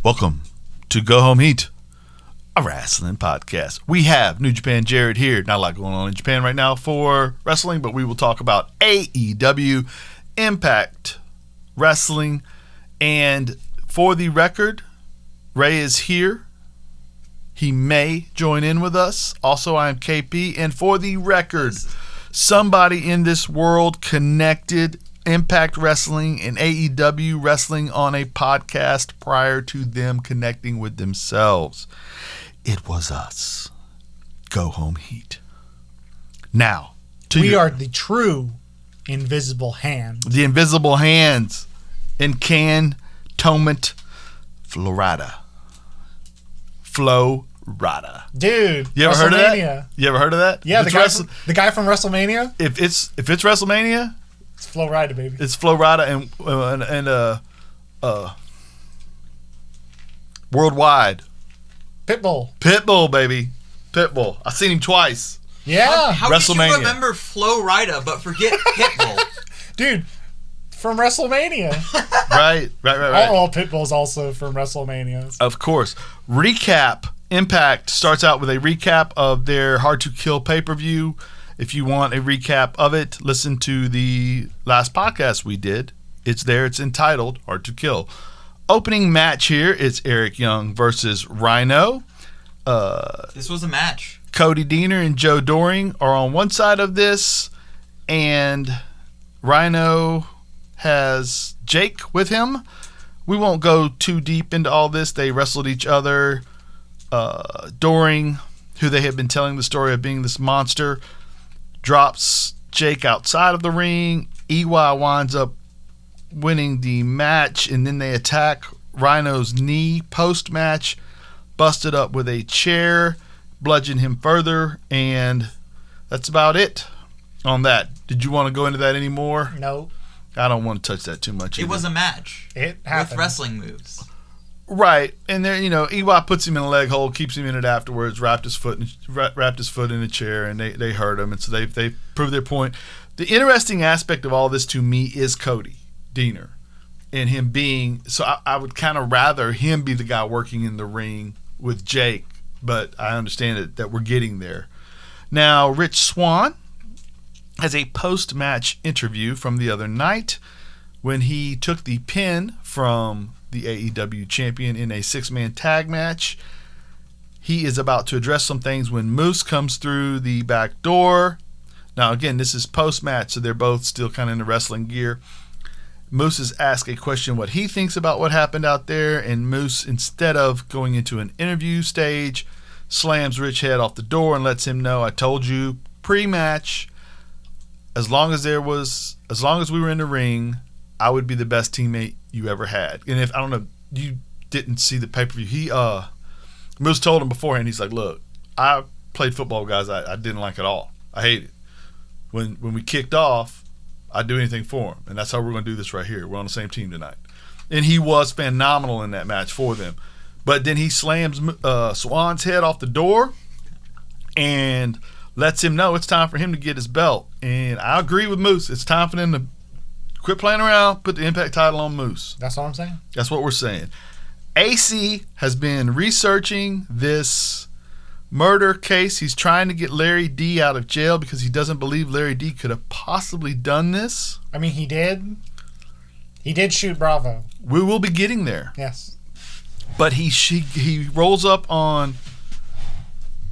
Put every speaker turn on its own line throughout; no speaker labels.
Welcome to Go Home Heat, a wrestling podcast. We have New Japan Jared here. Not a lot going on in Japan right now for wrestling, but we will talk about AEW, Impact Wrestling. And for the record, Ray is here. He may join in with us. Also, I am KP. And for the record, somebody in this world connected Impact Wrestling and AEW Wrestling on a podcast prior to them connecting with themselves. It was us. Go Home Heat. Now,
we are the true invisible hands.
The invisible hands in Cantonment, Florida. Florida.
Dude,
you ever heard of that? You ever heard of that?
Yeah, the guy from WrestleMania.
If it's WrestleMania,
it's Florida, baby.
It's Florida and worldwide. Pitbull, baby. Pitbull. I've seen him twice.
Yeah.
How did you remember Florida but forget Pitbull?
Dude, from WrestleMania.
Right.
Oh, Pitbull's also from WrestleMania.
Of course. Recap. Impact starts out with a recap of their Hard to Kill pay-per-view. If you want a recap of it, listen to the last podcast we did. It's there. It's entitled Hard to Kill. Opening match here is Eric Young versus Rhino.
This was a match.
Cody Deaner and Joe Doring are on one side of this, and Rhino has Jake with him. We won't go too deep into all this. They wrestled each other. Doring, who they have been telling the story of being this monster, drops Jake outside of the ring. EY winds up winning the match, and then they attack Rhino's knee post-match, busted up with a chair, bludgeon him further, and that's about it on that. Did you want to go into that anymore?
No.
I don't want to touch that too much.
It was a match.
It happened.
With wrestling moves.
Right, and there, EY puts him in a leg hold, keeps him in it afterwards, wrapped his foot in a chair, and they hurt him, and so they proved their point. The interesting aspect of all this to me is Cody Deaner, and him being, so I would kind of rather him be the guy working in the ring with Jake, but I understand that we're getting there. Now, Rich Swann has a post-match interview from the other night when he took the pin from the AEW champion in a 6-man tag match. He is about to address some things when Moose comes through the back door. Now, again, this is post-match, so they're both still kind of in the wrestling gear. Moose is asked a question what he thinks about what happened out there, and Moose, instead of going into an interview stage, slams Rich head off the door and lets him know, I told you pre-match, as long as we were in the ring, I would be the best teammate you ever had. And if, I don't know, you didn't see the pay-per-view, Moose told him beforehand, he's like, look, I played football, guys, I didn't like it all. I hate it. When we kicked off, I'd do anything for him. And that's how we're going to do this right here. We're on the same team tonight. And he was phenomenal in that match for them. But then he slams Swann's head off the door and lets him know it's time for him to get his belt. And I agree with Moose. It's time for them to quit playing around, put the Impact title on Moose.
That's what I'm saying.
That's what we're saying. AC has been researching this murder case. He's trying to get Larry D out of jail because he doesn't believe Larry D could have possibly done this.
I mean, he did. He did shoot Bravo.
We will be getting there.
Yes.
But he rolls up on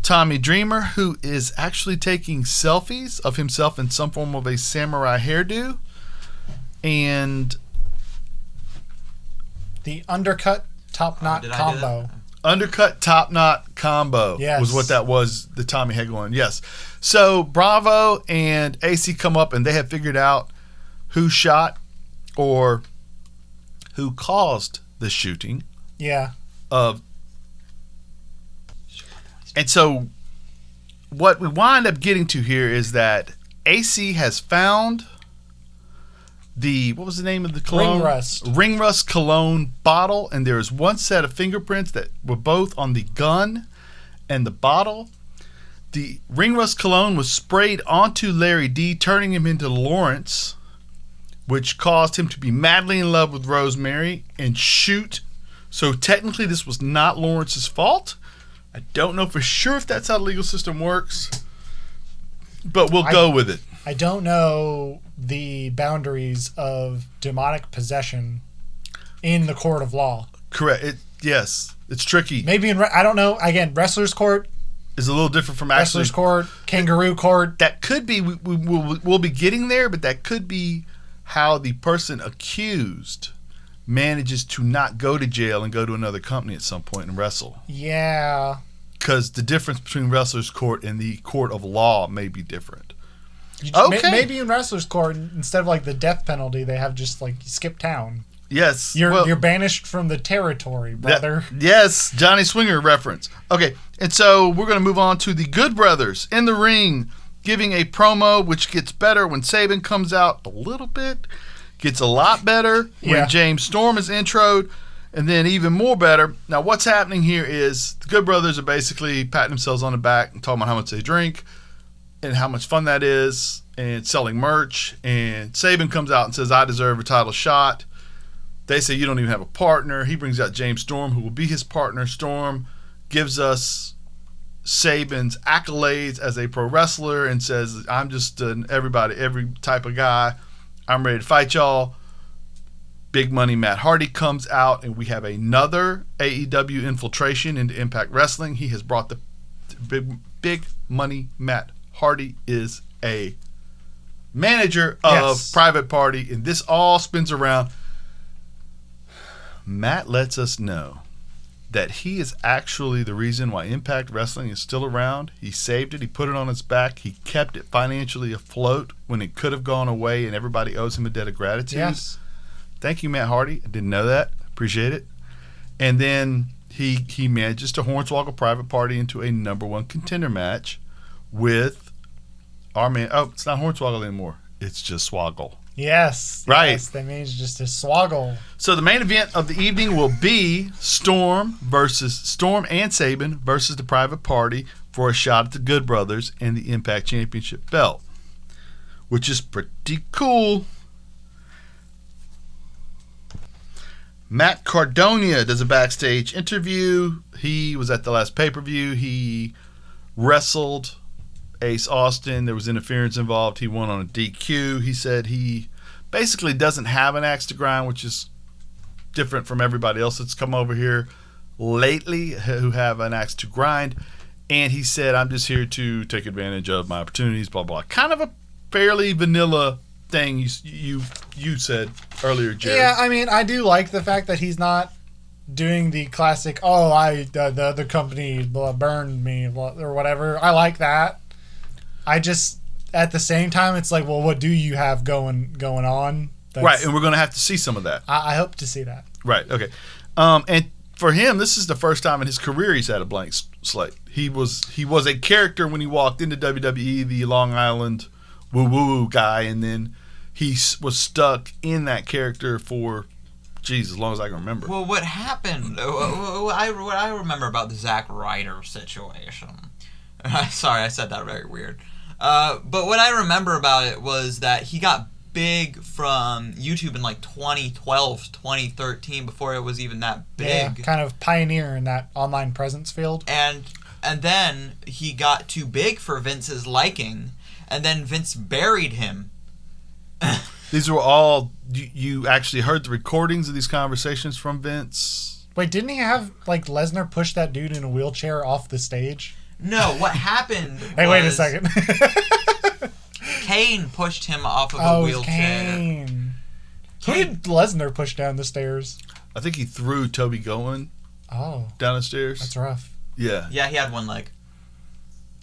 Tommy Dreamer, who is actually taking selfies of himself in some form of a samurai hairdo. And
the undercut top knot combo.
Undercut top knot combo was what that was that Tommy had going. Yes. So Bravo and AC come up and they have figured out who shot or who caused the shooting.
Yeah.
And so what we wind up getting to here is that AC has found what was the name of the cologne? Ring Rust cologne bottle, and there is one set of fingerprints that were both on the gun and the bottle. The Ring Rust cologne was sprayed onto Larry D, turning him into Lawrence, which caused him to be madly in love with Rosemary and shoot So technically, this was not Lawrence's fault. I don't know for sure if that's how the legal system works, but we'll go with it.
I don't know the boundaries of demonic possession in the court of law.
Correct. Yes, it's tricky.
Maybe I don't know. Again, wrestler's court
is a little different from actually
wrestler's court, kangaroo court.
That could be. We'll be getting there, but that could be how the person accused manages to not go to jail and go to another company at some point and wrestle.
Yeah.
Because the difference between wrestler's court and the court of law may be different.
Okay. Maybe in wrestler's court, instead of like the death penalty, they have just like skip town.
Yes.
You're banished from the territory, brother.
Yes. Johnny Swinger reference. Okay. And so we're going to move on to the Good Brothers in the ring, giving a promo, which gets better when Sabin comes out a little bit. Gets a lot better when James Storm is introed, and then even more better. Now, what's happening here is the Good Brothers are basically patting themselves on the back and talking about how much they drink and how much fun that is and selling merch. And Sabin comes out and says, I deserve a title shot. They say, you don't even have a partner. He brings out James Storm, who will be his partner. Storm gives us Sabin's accolades as a pro wrestler and says, I'm just every type of guy. I'm ready to fight y'all. Big Money Matt Hardy comes out, and we have another AEW infiltration into Impact Wrestling. He has brought the Big Money Matt Hardy is a manager of Private Party, and this all spins around. Matt lets us know that he is actually the reason why Impact Wrestling is still around. He saved it. He put it on his back. He kept it financially afloat when it could have gone away, and everybody owes him a debt of gratitude.
Yes.
Thank you, Matt Hardy. I didn't know that. Appreciate it. And then he manages to hornswoggle Private Party into a #1 contender match with our man. Oh, it's not Hornswoggle anymore. It's just Swoggle.
Yes.
Right.
Yes, that means just a swoggle.
So the main event of the evening will be Storm and Sabin versus the Private Party for a shot at the Good Brothers and the Impact Championship belt, which is pretty cool. Matt Cardona does a backstage interview. He was at the last pay-per-view. He wrestled Ace Austin. There was interference involved. He won on a DQ. He said he basically doesn't have an axe to grind, which is different from everybody else that's come over here lately who have an axe to grind. And he said, I'm just here to take advantage of my opportunities, blah, blah. Kind of a fairly vanilla thing you said earlier, Jerry.
Yeah, I mean, I do like the fact that he's not doing the classic, the other company burned me or whatever. I like that. I just, at the same time, it's like, well, what do you have going on?
Right, and we're going to have to see some of that.
I hope to see that.
Right, okay. And for him, this is the first time in his career he's had a blank slate. He was a character when he walked into WWE, the Long Island woo-woo guy, and then he was stuck in that character for, as long as I can remember.
Well, what happened, what I remember about the Zack Ryder situation, sorry, I said that very weird, but what I remember about it was that he got big from YouTube in like 2012, 2013, before it was even that big.
Yeah, kind of pioneer in that online presence field.
And then he got too big for Vince's liking, and then Vince buried him.
These were all, you actually heard the recordings of these conversations from Vince?
Wait, didn't he have like Lesnar push that dude in a wheelchair off the stage?
No, what happened
Hey, wait a second.
Kane pushed him off of a wheelchair.
Kane. Who did Lesnar push down the stairs?
I think he threw Toby Gowen down the stairs.
That's rough.
Yeah.
Yeah, he had one leg.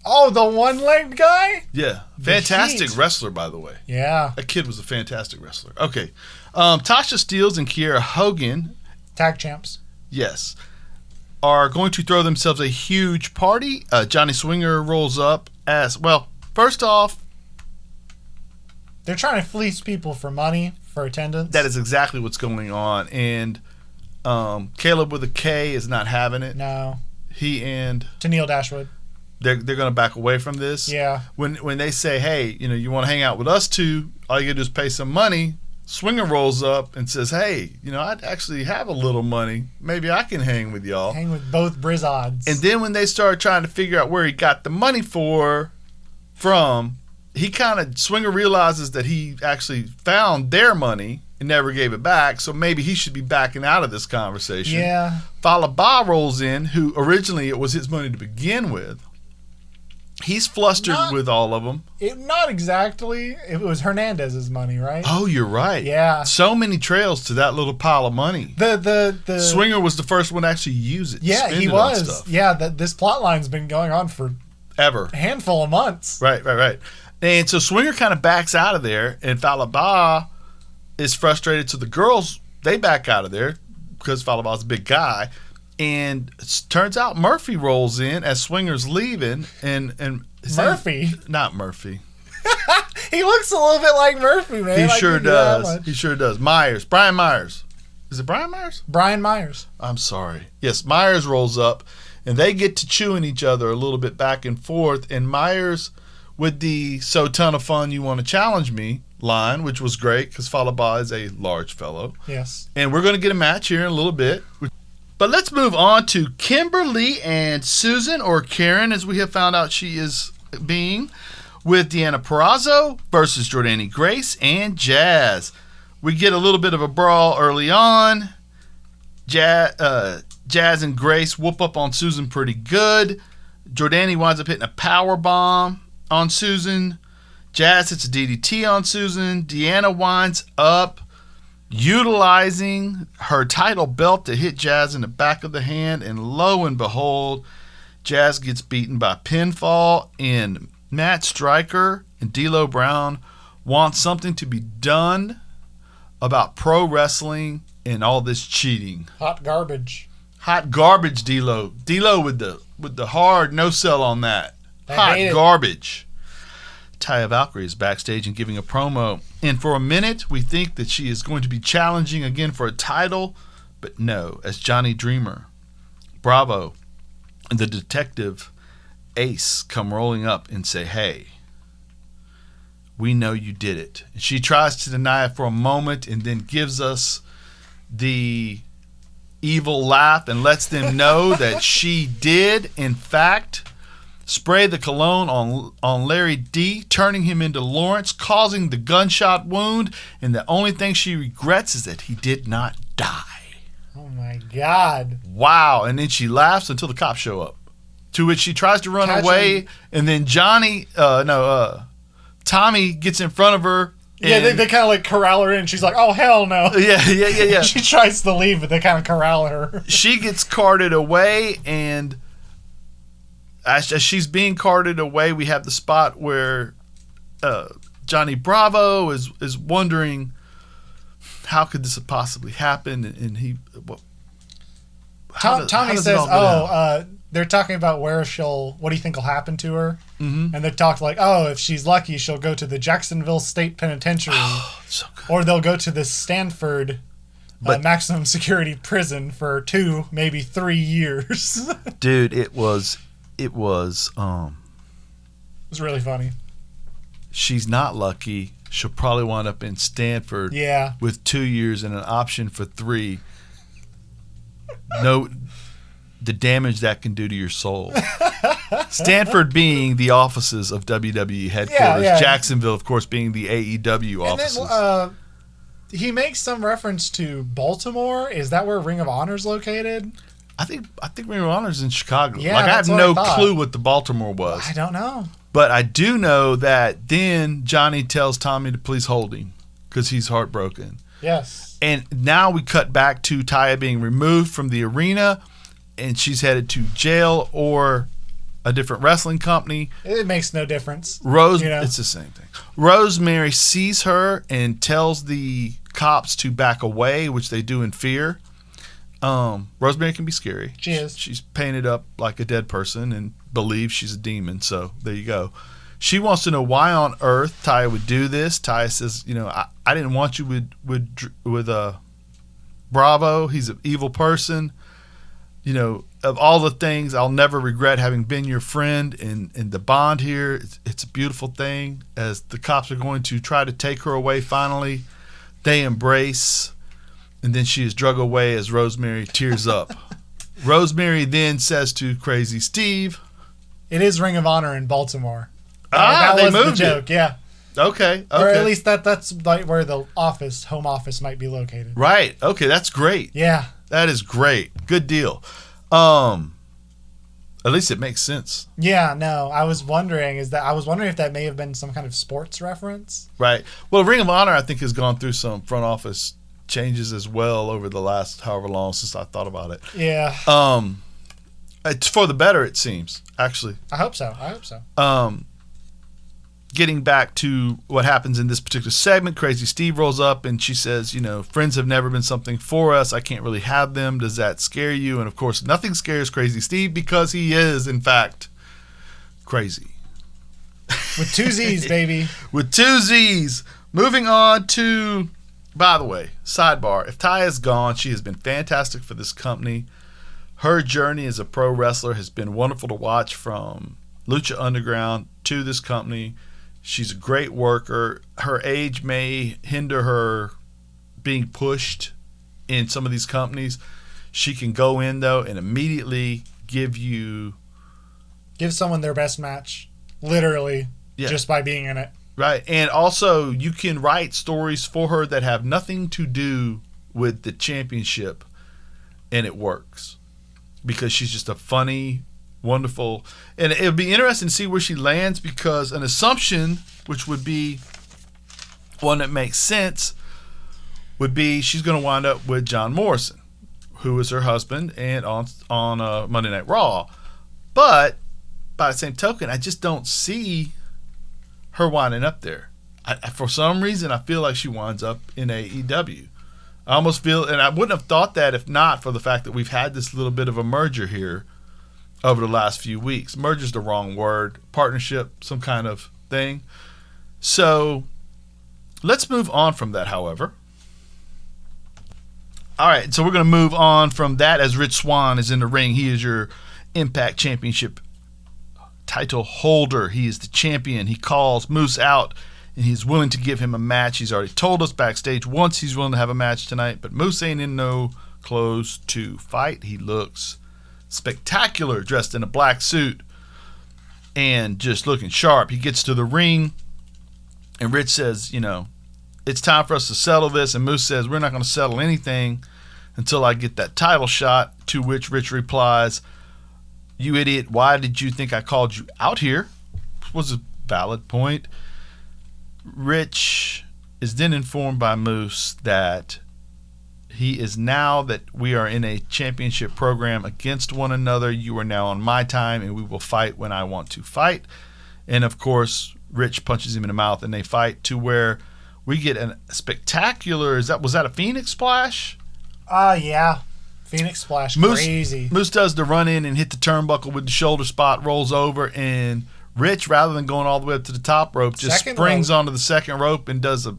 Oh, the one-legged guy?
Yeah. Fantastic wrestler, by the way.
Yeah.
That kid was a fantastic wrestler. Okay. Tasha Steelz and Kiera Hogan.
Tag champs.
Yes. Are going to throw themselves a huge party. Johnny Swinger rolls up as, well, first off,
they're trying to fleece people for money, for attendance.
that is exactly what's going on. And Caleb with a K is not having it.
No.
He and
Tennille Dashwood.
they're going to back away from this.
Yeah.
When they say, hey, you want to hang out with us two, all you got to do is pay some money. Swinger rolls up and says, hey, I actually have a little money. Maybe I can hang with y'all.
Hang with both Brizzods.
And then when they start trying to figure out where he got the money from, Swinger realizes that he actually found their money and never gave it back, so maybe he should be backing out of this conversation.
Yeah.
Falaba rolls in, who originally it was his money to begin with. He's flustered with all of them.
Not exactly. It was Hernandez's money, right?
Oh, you're right.
Yeah.
So many trails to that little pile of money.
The
Swinger was the first one to actually use it.
Yeah, he was. Yeah, this plot line's been going on for
ever.
A handful of months.
Right. And so Swinger kind of backs out of there, and Falaba is frustrated. So the girls, they back out of there because Falaba's a big guy. And it turns out Murphy rolls in as Swinger's leaving, and
Murphy,
not Murphy.
He looks a little bit like Murphy, man.
He sure does. He sure does. Brian Myers. Is it Brian Myers?
Brian Myers.
I'm sorry. Yes, Myers rolls up, and they get to chewing each other a little bit back and forth. And Myers, with the "so ton of fun you want to challenge me" line, which was great because Falaba is a large fellow.
Yes.
And we're going to get a match here in a little bit. But let's move on to Kimberly and Susan, or Karen, as we have found out she is being, with Deanna Purrazzo versus Jordani Grace and Jazz. We get a little bit of a brawl early on. Jazz and Grace whoop up on Susan pretty good. Jordani winds up hitting a power bomb on Susan. Jazz hits a DDT on Susan. Deanna winds up utilizing her title belt to hit Jazz in the back of the hand, and lo and behold, Jazz gets beaten by pinfall, and Matt Stryker and D'Lo Brown want something to be done about pro wrestling and all this cheating.
Hot garbage,
D'Lo. D'Lo with the hard no sell on that. Hot garbage. Taya Valkyrie is backstage and giving a promo. And for a minute, we think that she is going to be challenging again for a title. But no, as Johnny Dreamer, Bravo, and the detective Ace come rolling up and say, hey, we know you did it. And she tries to deny it for a moment and then gives us the evil laugh and lets them know that she did, in fact, spray the cologne on Larry D, turning him into Lawrence, causing the gunshot wound, and the only thing she regrets is that he did not die.
Oh my God.
Wow. And then she laughs until the cops show up, to which she tries to run away, and then Tommy gets in front of her.
Yeah, they kind of like corral her in. She's like, oh, hell no.
Yeah.
She tries to leave, but they kind of corral her.
She gets carted away, and as she's being carted away, we have the spot where Johnny Bravo is wondering how could this have possibly happened, and he.
Tommy says, they're talking about what do you think will happen to her? Mm-hmm. And they talked like, if she's lucky, she'll go to the Jacksonville State Penitentiary,
so good.
Or they'll go to the Stanford maximum security prison for 2, maybe 3 years.
Dude, it was
really funny.
She's not lucky. She'll probably wind up in Stanford with 2 years and an option for 3. No, the damage that can do to your soul. Stanford being the offices of WWE headquarters. Yeah. Jacksonville, of course, being the AEW offices.
And then, he makes some reference to Baltimore. Is that where Ring of Honor is located?
I think Ring of Honor is in Chicago.
Yeah,
I have no clue what the Baltimore was.
I don't know.
But I do know that then Johnny tells Tommy to please hold him because he's heartbroken.
Yes.
And now we cut back to Taya being removed from the arena, and she's headed to jail or a different wrestling company.
It makes no difference.
It's the same thing. Rosemary sees her and tells the cops to back away, which they do in fear. Rosemary can be scary.
She is. She's
painted up like a dead person and believes she's a demon. So there you go. She wants to know why on earth Taya would do this. Taya says, I didn't want you with Bravo. He's an evil person. Of all the things, I'll never regret having been your friend. And the bond here, it's a beautiful thing. As the cops are going to try to take her away finally, They embrace, and then she is drug away as Rosemary tears up. Rosemary then says to Crazy Steve,
"It is Ring of Honor in Baltimore."
They
was
moved
the joke,
it.
yeah.
Okay.
Or at least that's like where the home office might be located.
Right. Okay, that's great.
Yeah.
That is great. Good deal. At least it makes sense.
Yeah, no. I was wondering if that may have been some kind of sports reference.
Right. Well, Ring of Honor, I think, has gone through some front office changes as well over the last however long since I thought about it.
Yeah.
It's for the better, it seems, actually.
I hope so.
Getting back to what happens in this particular segment, Crazy Steve rolls up and she says, friends have never been something for us. I can't really have them. Does that scare you? And of course, nothing scares Crazy Steve because he is, in fact, crazy.
With 2 Z's, baby.
With 2 Z's. Moving on to, by the way, sidebar. If Ty is gone, she has been fantastic for this company. Her journey as a pro wrestler has been wonderful to watch, from Lucha Underground to this company. She's a great worker. Her age may hinder her being pushed in some of these companies. She can go in, though, and immediately give
someone their best match, literally, just by being in it.
Right. And also, you can write stories for her that have nothing to do with the championship, and it works. Because she's just a funny, wonderful, and it'll be interesting to see where she lands, because an assumption, which would be one that makes sense, would be she's going to wind up with John Morrison, who is her husband, and on Monday Night Raw. But by the same token, I just don't see her winding up there. For some reason, I feel like she winds up in AEW. I almost feel, and I wouldn't have thought that if not for the fact that we've had this little bit of a merger here over the last few weeks. Merger's the wrong word. Partnership, some kind of thing. So let's move on from that, however. All right, so we're going to move on from that as Rich Swann is in the ring. He is your Impact Championship title holder. He is the champion. He calls Moose out, and he's willing to give him a match. He's already told us backstage once he's willing to have a match tonight, but Moose ain't in no clothes to fight. He looks spectacular, dressed in a black suit and just looking sharp. He gets to the ring, and Rich says, it's time for us to settle this. And Moose says, we're not going to settle anything until I get that title shot. To which Rich replies, you idiot, why did you think I called you out here? Was a valid point. Rich is then informed by Moose that he is, now that we are in a championship program against one another, you are now on my time, and we will fight when I want to fight. And of course, Rich punches him in the mouth, and they fight to where we get a spectacular, was that a Phoenix Splash?
Yeah. Phoenix Splash, crazy.
Moose does the run in and hit the turnbuckle with the shoulder spot, rolls over, and Rich, rather than going all the way up to the top rope, just springs onto the second rope and does a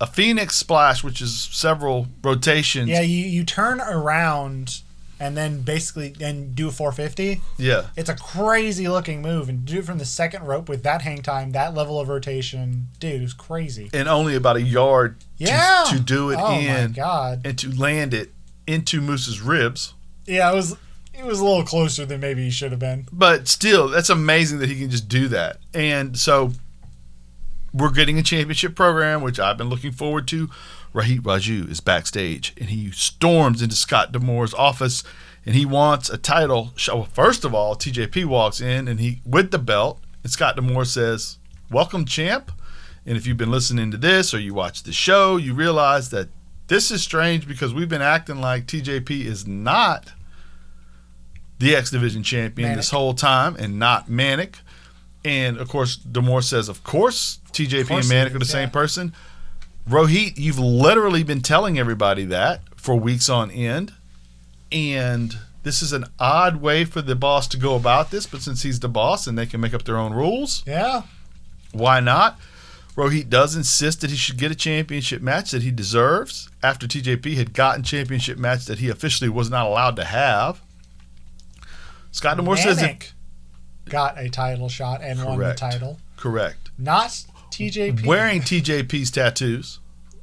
Phoenix Splash, which is several rotations.
Yeah, you turn around and then basically do a 450.
Yeah.
It's a crazy looking move, and do it from the second rope with that hang time, that level of rotation. Dude, it was crazy.
And only about a yard to do it
my God.
And to land it into Moose's ribs.
Yeah, it was a little closer than maybe he should have been.
But still, that's amazing that he can just do that. And so we're getting a championship program, which I've been looking forward to. Rohit Raju is backstage, and he storms into Scott D'Amore's office, and he wants a title. Well, first of all, TJP walks in, and he with the belt, and Scott D'Amore says, welcome, champ. And if you've been listening to this or you watch the show, you realize that this is strange because we've been acting like TJP is not the X Division champion this whole time, and not Manic. And, of course, D'Amore says, of course, TJP and Manic are the same person. Rohit, you've literally been telling everybody that for weeks on end. And this is an odd way for the boss to go about this, but since he's the boss and they can make up their own rules, why not? Rohit does insist that he should get a championship match that he deserves after TJP had gotten championship match that he officially was not allowed to have. Scott D'Amore says it
got a title shot and won the title.
Correct.
Not TJP.
Wearing TJP's tattoos.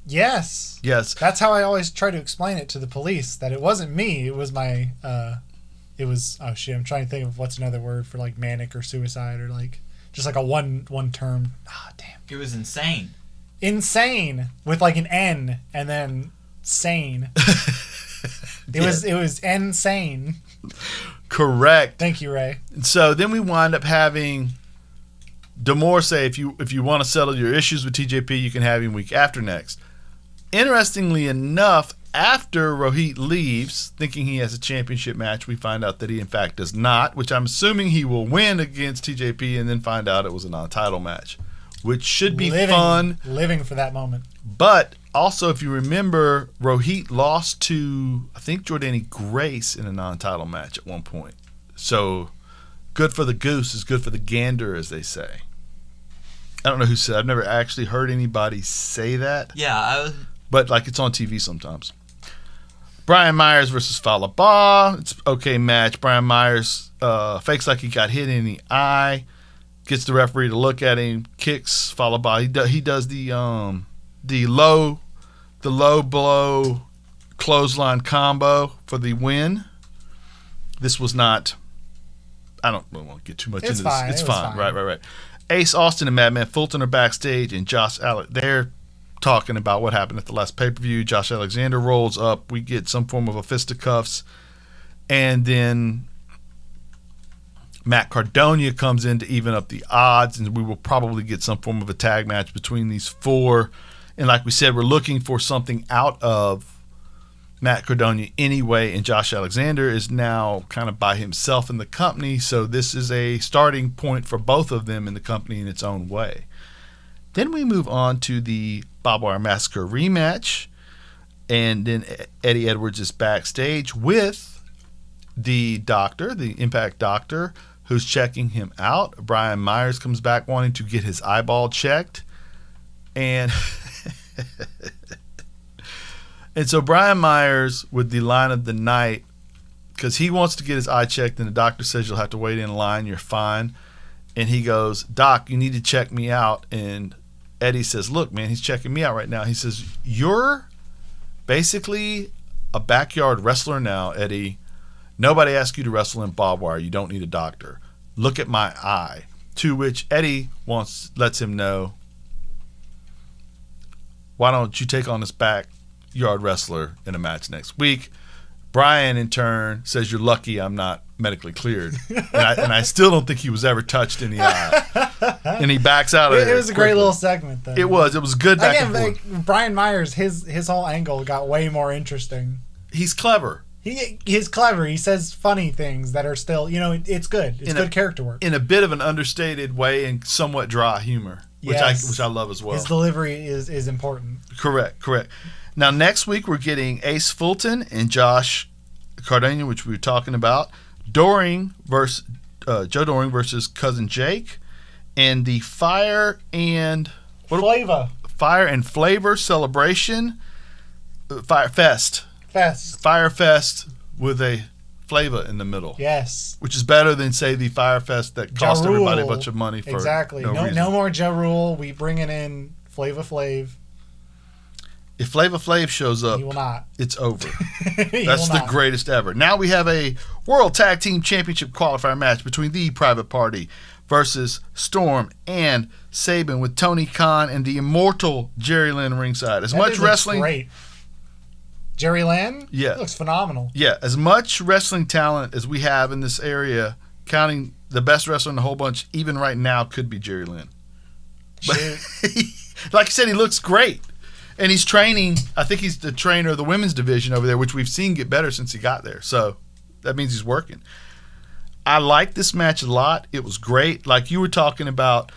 Yes.
Yes.
That's how I always try to explain it to the police, that it wasn't me. It was my, oh shit, I'm trying to think of what's another word for like manic or suicide or like, just like a one term. Ah, damn.
It was insane.
Insane with like an N and then sane. It was insane.
Correct.
Thank you, Ray.
So then we wind up having D'Amore say, if you want to settle your issues with TJP, you can have him week after next. Interestingly enough, after Rohit leaves, thinking he has a championship match, we find out that he in fact does not, which I'm assuming he will win against TJP and then find out it was a non-title match, which should be fun.
Living for that moment.
But also, if you remember, Rohit lost to, I think, Jordani Grace in a non-title match at one point. So, good for the goose is good for the gander, as they say. I don't know who said. I've never actually heard anybody say that.
Yeah,
but like it's on TV sometimes. Brian Myers versus Fallah Bahh. It's okay match. Brian Myers fakes like he got hit in the eye, gets the referee to look at him, kicks Fallah Bahh. He does the low blow clothesline combo for the win. This was not. I don't want to get too much into this. It's fine. Right. Ace Austin and Madman Fulton are backstage, and Josh Alexander, they're talking about what happened at the last pay-per-view. Josh Alexander rolls up. We get some form of a fisticuffs, and then Matt Cardona comes in to even up the odds, and we will probably get some form of a tag match between these four. And like we said, we're looking for something out of Matt Cardona anyway, and Josh Alexander is now kind of by himself in the company, so this is a starting point for both of them in the company in its own way. Then we move on to the Barbed Wire Massacre rematch, and then Eddie Edwards is backstage with the doctor, the Impact doctor, who's checking him out. Brian Myers comes back wanting to get his eyeball checked, and and so Brian Myers, with the line of the night, because he wants to get his eye checked, and the doctor says you'll have to wait in line, you're fine. And he goes, Doc, you need to check me out. And Eddie says, look, man, he's checking me out right now. He says, you're basically a backyard wrestler now, Eddie. Nobody asked you to wrestle in barbed wire. You don't need a doctor. Look at my eye. To which Eddie lets him know, why don't you take on this backyard wrestler in a match next week? Brian, in turn, says you're lucky I'm not medically cleared. And I still don't think he was ever touched in the eye. And he backs out of it.
It was a great little segment, though.
It was good back and forth.
Like, Brian Myers, his whole angle got way more interesting.
He's clever.
He's clever. He says funny things that are still, it's good. It's good character work.
In a bit of an understated way and somewhat dry humor, which I love as well.
His delivery is important.
Correct. Now, next week, we're getting Ace Fulton and Josh Cardona, which we were talking about. Joe Doring versus Cousin Jake. And the Fire and Flavor celebration. Fire Fest with a flavor in the middle.
Yes.
Which is better than, say, the Fire Fest that cost everybody a bunch of money for no reason.
No more Ja Rule. We bringing in Flavor Flav.
If Flavor Flav shows up,
he will not.
It's over. That's the greatest ever. Now we have a World Tag Team Championship qualifier match between the Private Party versus Storm and Sabin, with Tony Khan and the immortal Jerry Lynn ringside. As much wrestling,
great. Jerry Lynn?
Yeah.
Looks phenomenal.
Yeah, as much wrestling talent as we have in this area, counting the best wrestler in the whole bunch, even right now, could be Jerry Lynn. But like I said, he looks great. And he's training, I think he's the trainer of the women's division over there, which we've seen get better since he got there. So that means he's working. I like this match a lot. It was great. Like you were talking about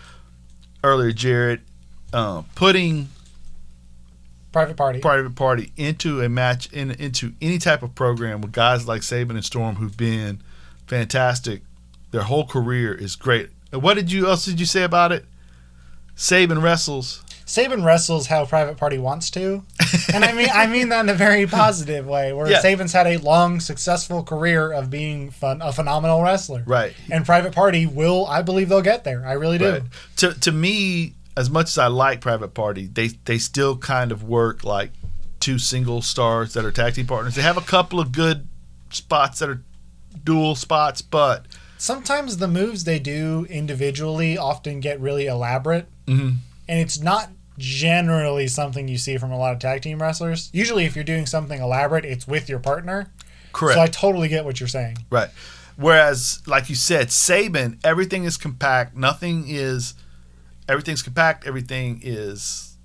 earlier, Jared, putting
Private Party
into a match, into any type of program with guys like Sabin and Storm, who've been fantastic. Their whole career is great. What else did you say about it? Sabin wrestles how Private Party wants to. And I mean that in a very positive way, where Sabin's had a long, successful career of being a phenomenal wrestler. Right.
And Private Party I believe they'll get there. I really do.
Right. To me, as much as I like Private Party, they still kind of work like two single stars that are tag team partners. They have a couple of good spots that are dual spots, but
sometimes the moves they do individually often get really elaborate, and it's not generally something you see from a lot of tag team wrestlers. Usually if you're doing something elaborate, it's with your partner.
Correct.
So I totally get what you're saying.
Right. Whereas, like you said, Saban, everything is compact. Everything's compact. Everything is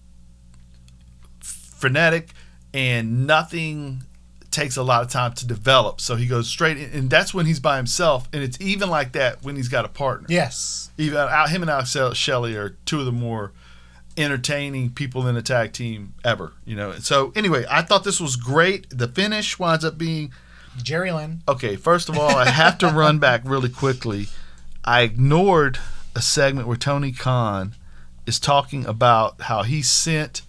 frenetic, and nothing takes a lot of time to develop. So he goes straight in, and that's when he's by himself. And it's even like that when he's got a partner.
Yes.
Even him and Alex Shelley are two of the more entertaining people in a tag team ever. So anyway, I thought this was great. The finish winds up being
Jerry Lynn.
Okay, first of all, I have to run back really quickly. I ignored a segment where Tony Khan is talking about how he sent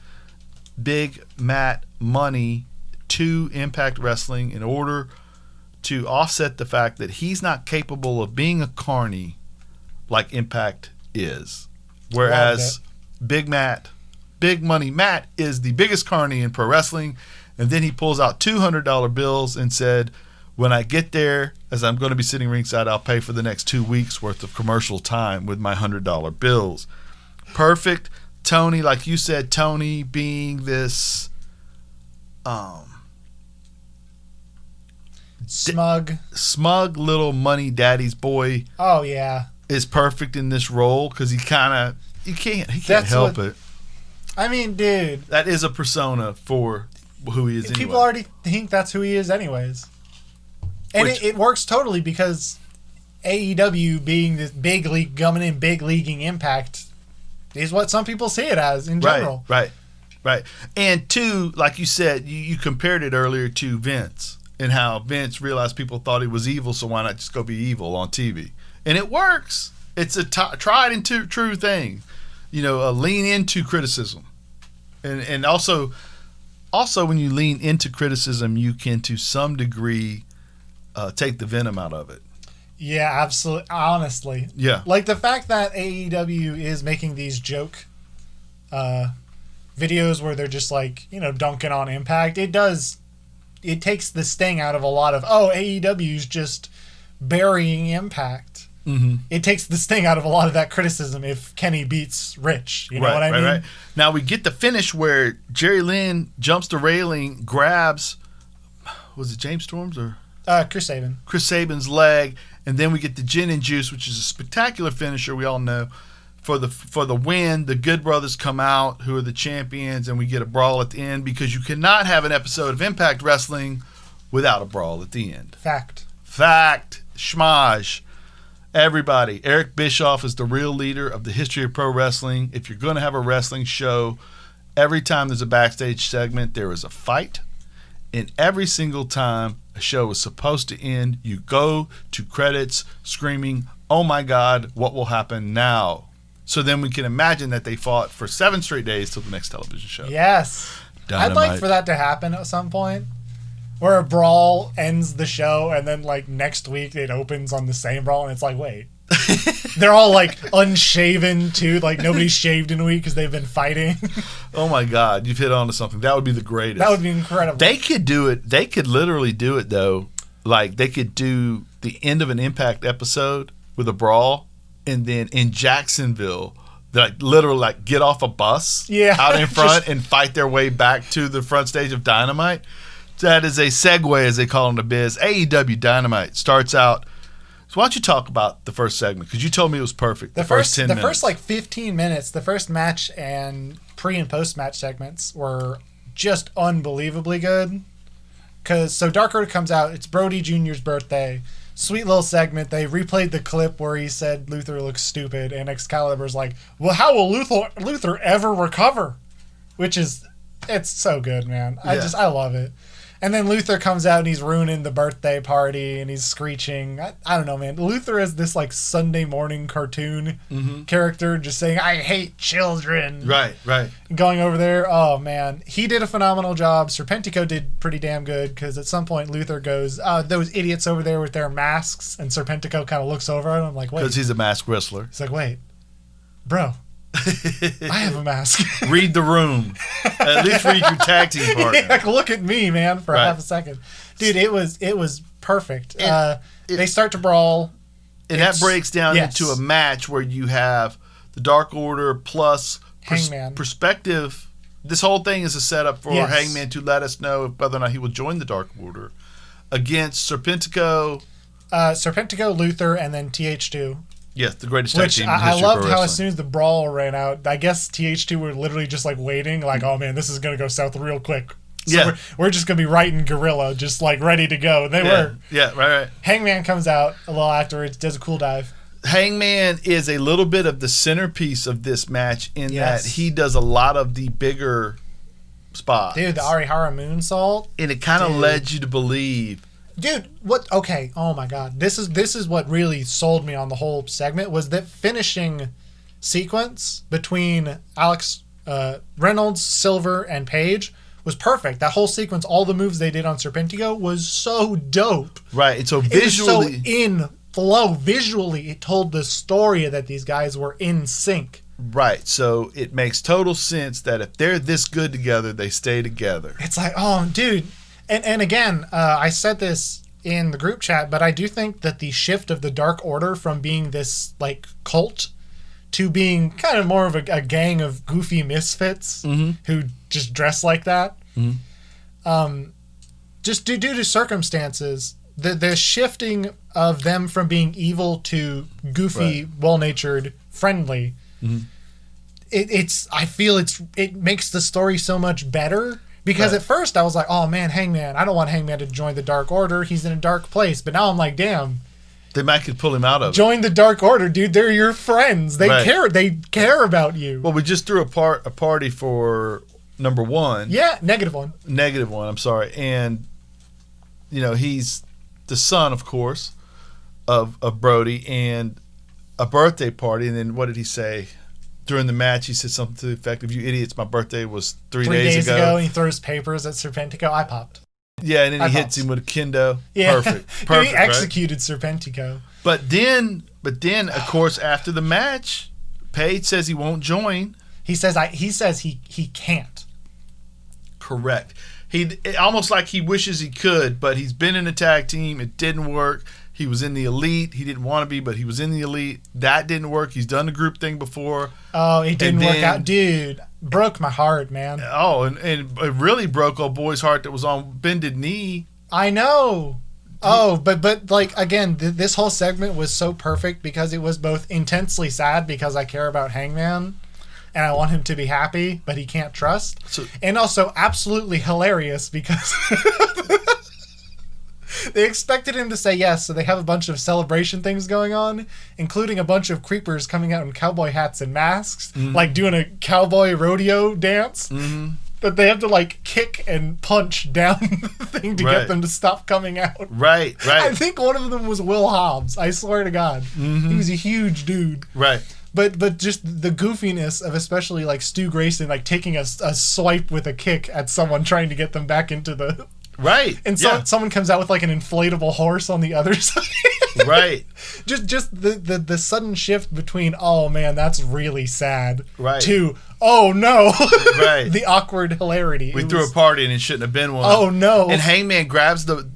Big Matt money to Impact Wrestling in order to offset the fact that he's not capable of being a carny like Impact is. Whereas Big Money Matt is the biggest carny in pro wrestling. And then he pulls out $200 bills and said, when I get there, as I'm going to be sitting ringside, I'll pay for the next 2 weeks worth of commercial time with my $100 bills. Perfect. Tony, like you said, Tony being this smug little money daddy's boy.
Oh yeah,
is perfect in this role because he can't help it.
I mean, dude,
that is a persona for who he is.
People
anyway.
already think that's who he is, anyways, and it works totally because AEW being this big league, coming in big leaguing Impact is what some people see it as in general.
Right. And two, like you said, you compared it earlier to Vince and how Vince realized people thought he was evil, so why not just go be evil on TV? And it works. It's a tried and true thing. Lean into criticism. And also when you lean into criticism, you can to some degree take the venom out of it.
Yeah, absolutely. Honestly.
Yeah.
Like the fact that AEW is making these joke videos where they're just like, dunking on Impact. It takes the sting out of a lot of, AEW's just burying Impact. Mm-hmm. It takes the sting out of a lot of that criticism if Kenny beats Rich. You know what I mean? Right.
Now we get the finish where Jerry Lynn jumps the railing, grabs, was it James Storm's or?
Chris Sabin.
Chris Sabin's leg, and then we get the gin and juice, which is a spectacular finisher. We all know for the win. The Good Brothers come out, who are the champions, and we get a brawl at the end because you cannot have an episode of Impact Wrestling without a brawl at the end.
Fact.
Schmaj. Everybody. Eric Bischoff is the real leader of the history of pro wrestling. If you're going to have a wrestling show, every time there's a backstage segment, there is a fight. And every single time a show is supposed to end, you go to credits screaming, "Oh my God, what will happen now?" So then we can imagine that they fought for 7 straight days till the next television show.
Yes. Dynamite. I'd like for that to happen at some point. Where a brawl ends the show and then like next week it opens on the same brawl and it's like, wait. They're all like unshaven too. Like nobody's shaved in a week because they've been fighting.
Oh my God, you've hit on to something. That would be the greatest.
That would be incredible.
They could do it. They could literally do it though. Like they could do the end of an Impact episode with a brawl, and then in Jacksonville, like literally like get off a bus out in front and fight their way back to the front stage of Dynamite. That is a segue, as they call it in the biz. AEW Dynamite starts out. So why don't you talk about the first segment? Because you told me it was perfect. The first 10 minutes.
The first like 15 minutes, the first match and pre- and post-match segments were just unbelievably good. So Dark Order comes out. It's Brody Jr.'s birthday. Sweet little segment. They replayed the clip where he said Luther looks stupid. And Excalibur's like, well, how will Luther ever recover? Which is, it's so good, man. I love it. And then Luther comes out and he's ruining the birthday party and he's screeching. I don't know, man. Luther is this like Sunday morning cartoon character just saying, I hate children.
Right.
Going over there. Oh, man. He did a phenomenal job. Serpentico did pretty damn good because at some point Luther goes, those idiots over there with their masks. And Serpentico kind of looks over at him like, wait.
Because he's a masked wrestler.
He's like, wait, bro, I have a mask.
Read the room. At least read your tag team partner.
Yeah, look at me, man, for half a second. Dude, it was perfect. They start to brawl.
And that breaks down into a match where you have the Dark Order plus
Hangman.
perspective. This whole thing is a setup for Hangman to let us know whether or not he will join the Dark Order against Serpentico.
Serpentico, Luther, and then TH2.
Yes, the greatest tag team in the history
I loved
of
how
wrestling.
as soon as the brawl ran out, I guess TH2 were literally just like waiting, like, oh man, this is going to go south real quick. So we're just going to be right in Gorilla, just like ready to go. They were.
Yeah, right.
Hangman comes out a little afterwards, does a cool dive.
Hangman is a little bit of the centerpiece of this match in that he does a lot of the bigger spots.
Dude, the Arihara moonsault.
And it kind of led you to believe.
Dude, what? Okay, oh my God, this is what really sold me on the whole segment was that finishing sequence between Alex Reynolds, Silver, and Page was perfect. That whole sequence, all the moves they did on Serpentico was so dope.
Right, and so visually,
it was so in flow. Visually, it told the story that these guys were in sync.
Right, so it makes total sense that if they're this good together, they stay together.
It's like, oh, dude. And again, I said this in the group chat, but I do think that the shift of the Dark Order from being this like cult to being kind of more of a gang of goofy misfits who just dress like that, just due to circumstances, the shifting of them from being evil to goofy, well-natured, friendly. I feel it makes the story so much better. Because at first I was like, oh man, Hangman, I don't want Hangman to join the Dark Order. He's in a dark place. But now I'm like, damn.
They might could pull him out of it.
Join the Dark Order, dude. They're your friends. They care. They care about you.
Well, we just threw a party for number one.
Yeah, negative one.
Negative one, I'm sorry. And, you know, he's the son, of course, of Brody, and a birthday party. And then what did he say? During the match, he said something to the effect of, you idiots, my birthday was 3 days ago.
And he throws papers at Serpentico. I popped.
Yeah, and then he hits him with a kendo.
Yeah.
Perfect.
He executed Serpentico.
But then, of course, after the match, Page says he won't join.
He says he can't.
Correct. Almost like he wishes he could, but he's been in a tag team. It didn't work. He was in the Elite. He didn't want to be, but he was in the Elite. That didn't work. He's done the group thing before.
Oh, it didn't work out. Dude, broke my heart, man.
Oh, and it really broke old boy's heart that was on bended knee.
I know. Oh, but like, again, this whole segment was so perfect because it was both intensely sad because I care about Hangman and I want him to be happy, but he can't trust. And also absolutely hilarious because... They expected him to say yes, so they have a bunch of celebration things going on, including a bunch of creepers coming out in cowboy hats and masks, like doing a cowboy rodeo dance. But they have to like kick and punch down the thing to get them to stop coming out. Right. I think one of them was Will Hobbs. I swear to God. He was a huge dude.
Right.
But just the goofiness of especially like Stu Grayson like taking a swipe with a kick at someone trying to get them back into the...
Right.
And so someone comes out with like an inflatable horse on the other side.
Right.
Just the sudden shift between, oh man, that's really sad,
right,
to, oh no,
right,
the awkward hilarity.
We threw a party and it shouldn't have been one.
Oh no.
And Hangman grabs the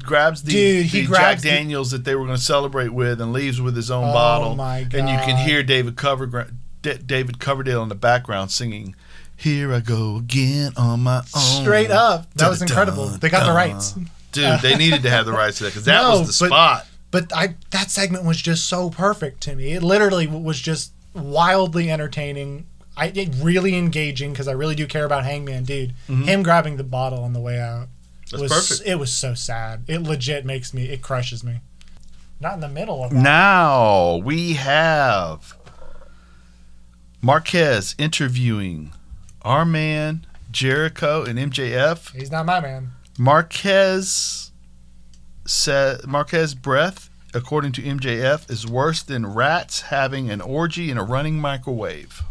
Jack Daniels that they were going to celebrate with and leaves with his own bottle. Oh my God. And you can hear David Coverdale in the background singing, "Here I go again on my own."
Straight up. That was incredible. They got the rights.
Dude, they needed to have the rights to that because that was the spot.
But that segment was just so perfect to me. It literally was just wildly entertaining. Really engaging because I really do care about Hangman, dude. Him grabbing the bottle on the way out.
That's perfect.
It was so sad. It legit it crushes me. Not in the middle of that.
Now we have Marquez interviewing our man Jericho and MJF.
He's not my man.
Marquez's breath, according to MJF, is worse than rats having an orgy in a running microwave.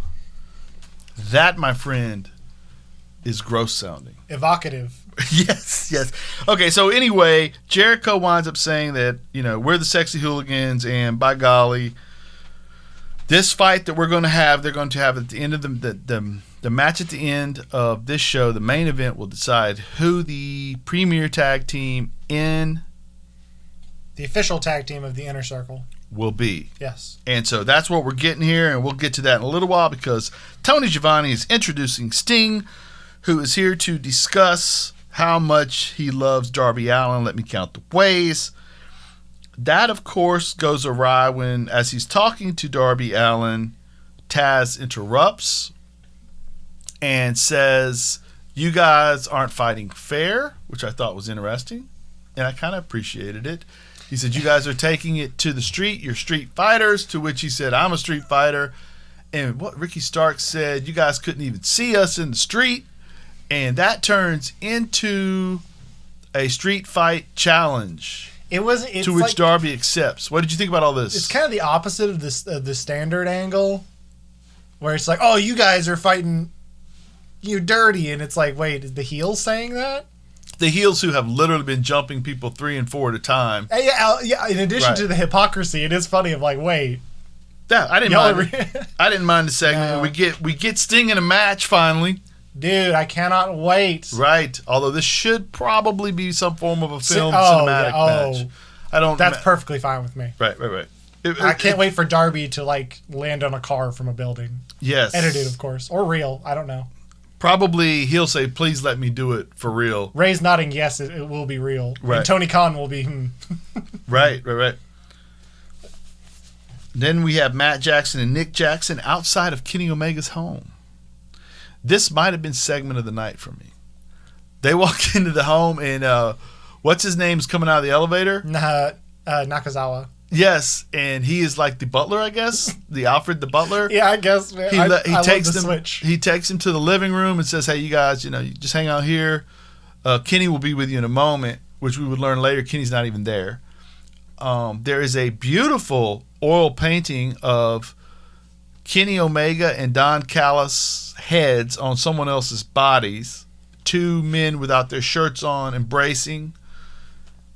That, my friend, is gross sounding.
Evocative.
Yes. Okay, so anyway, Jericho winds up saying that, we're the sexy hooligans, and by golly, This fight that we're going to have, they're going to have at the end of the match at the end of this show, the main event will decide who the premier tag team in
The official tag team of the Inner Circle
will be.
Yes.
And so that's what we're getting here, and we'll get to that in a little while because Tony Schiavone is introducing Sting, who is here to discuss how much he loves Darby Allin. Let me count the ways. That, of course, goes awry when, as he's talking to Darby Allin, Taz interrupts and says, "You guys aren't fighting fair," which I thought was interesting, and I kind of appreciated it. He said, "You guys are taking it to the street. You're street fighters," to which he said, "I'm a street fighter." And what Ricky Starks said, "You guys couldn't even see us in the street." And that turns into a street fight challenge.
It's
to which
like,
Darby accepts. What did you think about all this?
It's kind of the opposite of this the standard angle, where it's like, "Oh, you guys are fighting, you dirty," and it's like, wait, is the heels saying that?
The heels who have literally been jumping people 3 and 4 at a time.
Yeah. In addition to the hypocrisy, it is funny. Of like, wait,
yeah, I didn't mind. I didn't mind the segment.
No.
We get Sting in a match finally.
dude, I cannot wait.
Right. Although this should probably be some form of a film cinematic match. I don't.
That's perfectly fine with me.
Right.
I can't wait for Darby to like land on a car from a building.
Yes.
Edited, of course, or real. I don't know.
Probably he'll say, "Please let me do it for real."
Ray's nodding yes, it will be real.
Right.
And Tony Khan will be.
Right. Then we have Matt Jackson and Nick Jackson outside of Kenny Omega's home. This might have been segment of the night for me. They walk into the home and what's his name's coming out of the elevator?
Nakazawa.
Yes, and he is like the butler, I guess, the Alfred the butler.
Yeah, I guess. Man.
He takes
love the
them.
switch.
He takes him to the living room and says, "Hey, you guys, you just hang out here. Kenny will be with you in a moment," which we would learn later. Kenny's not even there. There is a beautiful oil painting of Kenny Omega and Don Callis heads on someone else's bodies. 2 men without their shirts on, embracing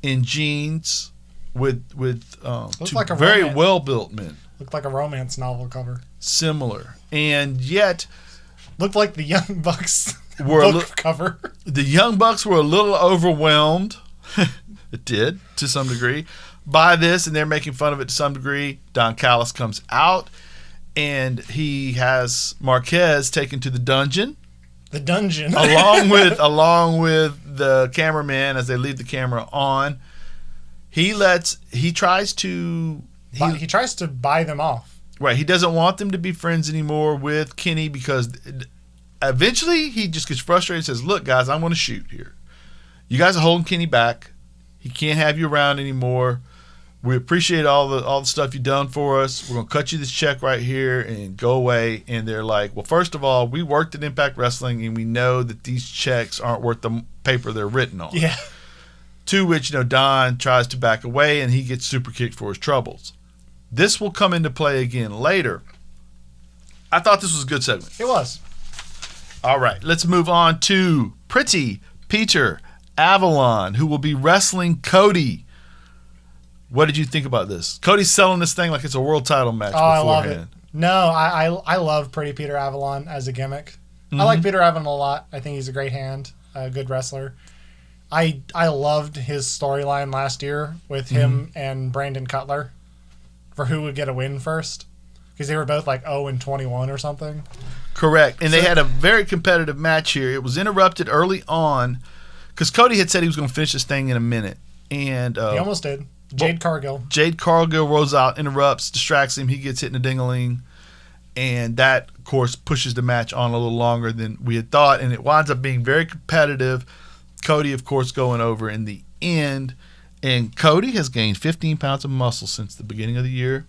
in jeans with two
like a
very
romance.
well-built men.
Looked like a romance novel cover.
Similar. And yet
Looked like the Young Bucks
Were a
book cover.
the Young Bucks were a little overwhelmed. It did, to some degree, by this, and they're making fun of it to some degree. Don Callis comes out, and he has Marquez taken to the dungeon.
The dungeon.
along with the cameraman as they leave the camera on. He tries to
buy them off.
Right, he doesn't want them to be friends anymore with Kenny because eventually he just gets frustrated and says, "Look, guys, I'm going to shoot here. You guys are holding Kenny back. He can't have you around anymore. We appreciate all the stuff you've done for us. We're going to cut you this check right here and go away." And they're like, "Well, first of all, we worked at Impact Wrestling and we know that these checks aren't worth the paper they're written on."
Yeah.
To which, Don tries to back away and he gets super kicked for his troubles. This will come into play again later. I thought this was a good segment.
It was.
All right, let's move on to Pretty Peter Avalon, who will be wrestling Cody. What did you think about this? Cody's selling this thing like it's a world title match beforehand.
I love it. No, I love Pretty Peter Avalon as a gimmick.
Mm-hmm.
I like Peter Avalon a lot. I think he's a great hand, a good wrestler. I loved his storyline last year with him and Brandon Cutler for who would get a win first, because they were both like 0-21 or something.
Correct, and they had a very competitive match here. It was interrupted early on because Cody had said he was going to finish this thing in a minute, and
He almost did. Jade Cargill
rolls out, interrupts, distracts him. He gets hit in the ding-a-ling, and that, of course, pushes the match on a little longer than we had thought, and it winds up being very competitive. Cody, of course, going over in the end, and Cody has gained 15 pounds of muscle since the beginning of the year,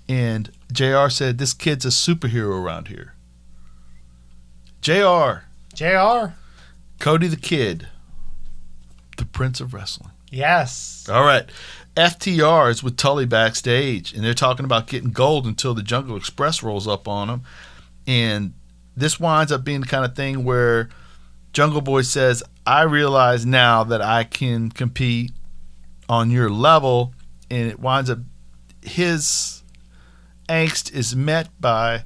and JR said this kid's a superhero around here. JR. Cody the Kid, the Prince of Wrestling.
Yes.
All right. FTR is with Tully backstage, and they're talking about getting gold until the Jungle Express rolls up on them. And this winds up being the kind of thing where Jungle Boy says, "I realize now that I can compete on your level," and it winds up his angst is met by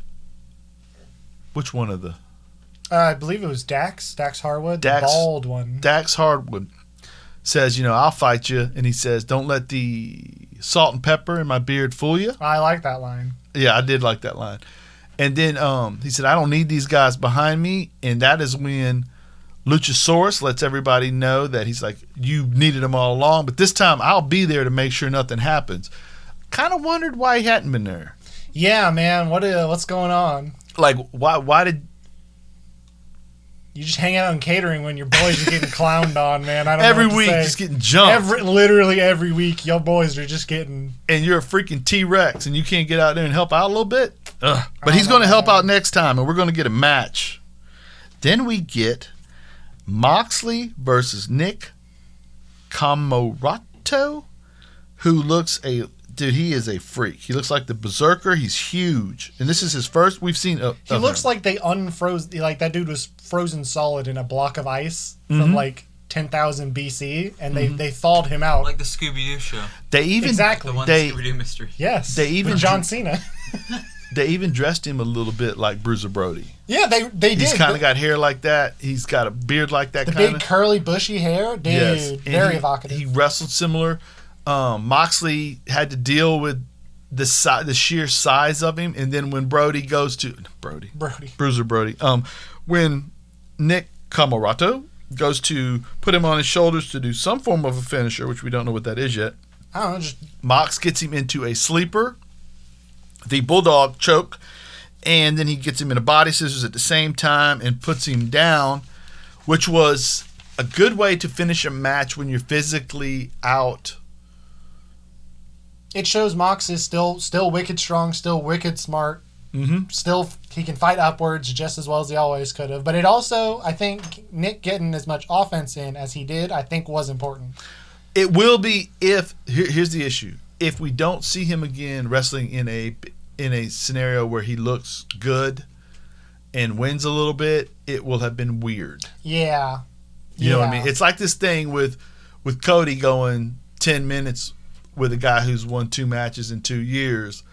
which one of the
I believe it was Dax Harwood, the bald one.
Dax Harwood says, I'll fight you, and he says, don't let the salt and pepper in my beard fool you.
I like that line.
Yeah, I did like that line. And then he said, I don't need these guys behind me, and that is when Luchasaurus lets everybody know that he's like, you needed them all along, but this time I'll be there to make sure nothing happens. Kind of wondered why he hadn't been there.
Yeah, man, what's going on?
Like, why did...
You just hang out in catering when your boys are getting clowned on, man. I don't
every
know what to
week
say.
just getting jumped.
Literally every week, your boys are just getting...
And you're a freaking T-Rex, and you can't get out there and help out a little bit? Ugh. But he's going to help out next time, and we're going to get a match. Then we get Moxley versus Nick Comoroto, who looks Dude, he is a freak. He looks like the Berserker. He's huge. And this is his first we've seen
He looks like they unfroze... Like, that dude was frozen solid in a block of ice from, 10,000 BC, and they thawed him out.
Like the Scooby-Doo show.
They even...
Exactly.
The one Scooby-Doo mystery.
Yes.
They even...
with John Cena.
They even dressed him a little bit like Bruiser Brody.
Yeah, they did.
He's kind of got hair like that. He's got a beard like that
the
kind of.
big curly bushy hair. Dude,
yes.
very evocative.
He wrestled similar. Moxley had to deal with the sheer size of him, and then when Brody goes to Bruiser Brody, when Nick Comoroto goes to put him on his shoulders to do some form of a finisher, which we don't know what that is yet.
I don't know.
Mox gets him into a sleeper, the bulldog choke, and then he gets him in a body scissors at the same time and puts him down, which was a good way to finish a match when you're physically out.
It shows Mox is still wicked strong, still wicked smart.
Mm-hmm.
Still, he can fight upwards just as well as he always could have. But it also, I think, Nick getting as much offense in as he did, I think was important.
It will be if here's the issue: if we don't see him again wrestling in a scenario where he looks good and wins a little bit, it will have been weird.
Yeah.
You know what I mean? It's like this thing with Cody going 10 minutes with a guy who's won 2 matches in 2 years.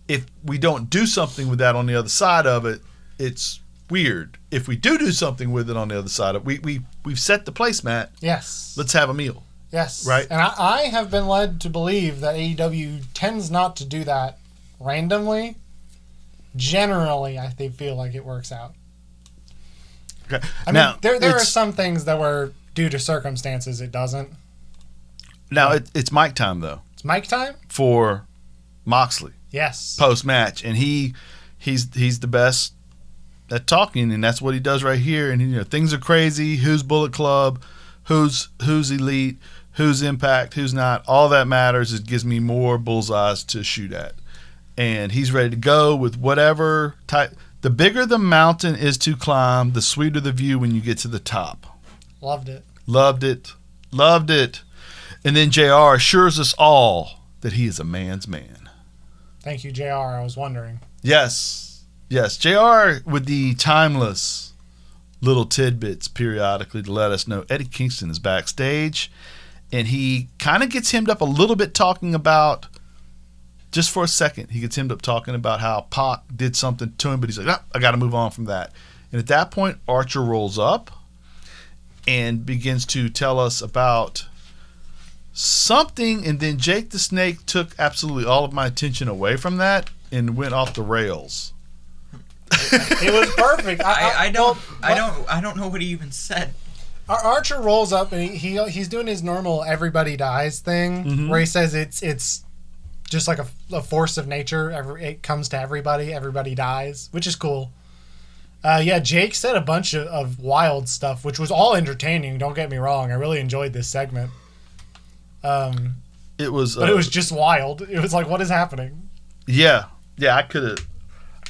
If we don't do something with that on the other side of it, it's weird. If we do something with it on the other side of it, we've set the placemat.
Yes.
Let's have a meal.
Yes.
Right?
And I have been led to believe that AEW tends not to do that randomly. Generally, I feel like it works out.
Okay.
I mean, there are some things that were due to circumstances it doesn't.
Now, it's mic time, though.
It's mic time?
For Moxley.
Yes.
Post-match. And he's the best at talking, and that's what he does right here. And, things are crazy. Who's Bullet Club? Who's Elite? Who's Impact? Who's not? All that matters. It gives me more bullseyes to shoot at. And he's ready to go with whatever type. The bigger the mountain is to climb, the sweeter the view when you get to the top.
Loved it.
Loved it. Loved it. And then JR assures us all that he is a man's man.
Thank you, JR. I was wondering.
Yes. Yes. JR with the timeless little tidbits periodically to let us know Eddie Kingston is backstage. And he kind of gets hemmed up a little bit talking about, just for a second, he gets hemmed up talking about how Pac did something to him, but he's like, I got to move on from that. And at that point, Archer rolls up and begins to tell us about something, and then Jake the Snake took absolutely all of my attention away from that and went off the rails.
It was perfect.
I don't know what he even said.
Archer rolls up and he's doing his normal everybody dies thing, where he says it's just like a force of nature. It comes to everybody dies, which is cool. Jake said a bunch of wild stuff, which was all entertaining. Don't get me wrong. I really enjoyed this segment.
It was
just wild. It was like, what is happening?
Yeah,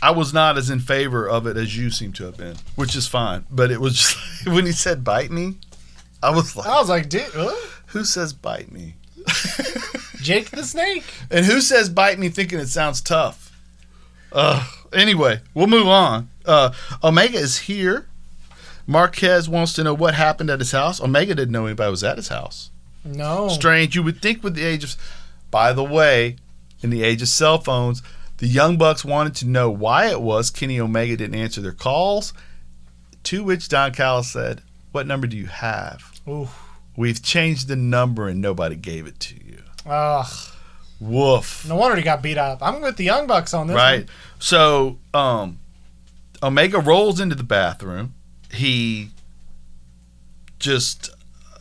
I was not as in favor of it as you seem to have been, which is fine. But it was just when he said "bite me," I was like,
dude,
who says "bite me"?
Jake the Snake.
And who says "bite me" thinking it sounds tough? Anyway, we'll move on. Omega is here. Marquez wants to know what happened at his house. Omega didn't know anybody was at his house.
No.
Strange. You would think with the age of... By the way, in the age of cell phones, The Young Bucks wanted to know why it was Kenny Omega didn't answer their calls, to which Don Callis said, "What number do you have?"
Ooh.
"We've changed the number and nobody gave it to you."
Ugh.
Woof.
No wonder he got beat up. I'm with the Young Bucks on this
Right.
one.
So Omega rolls into the bathroom. He just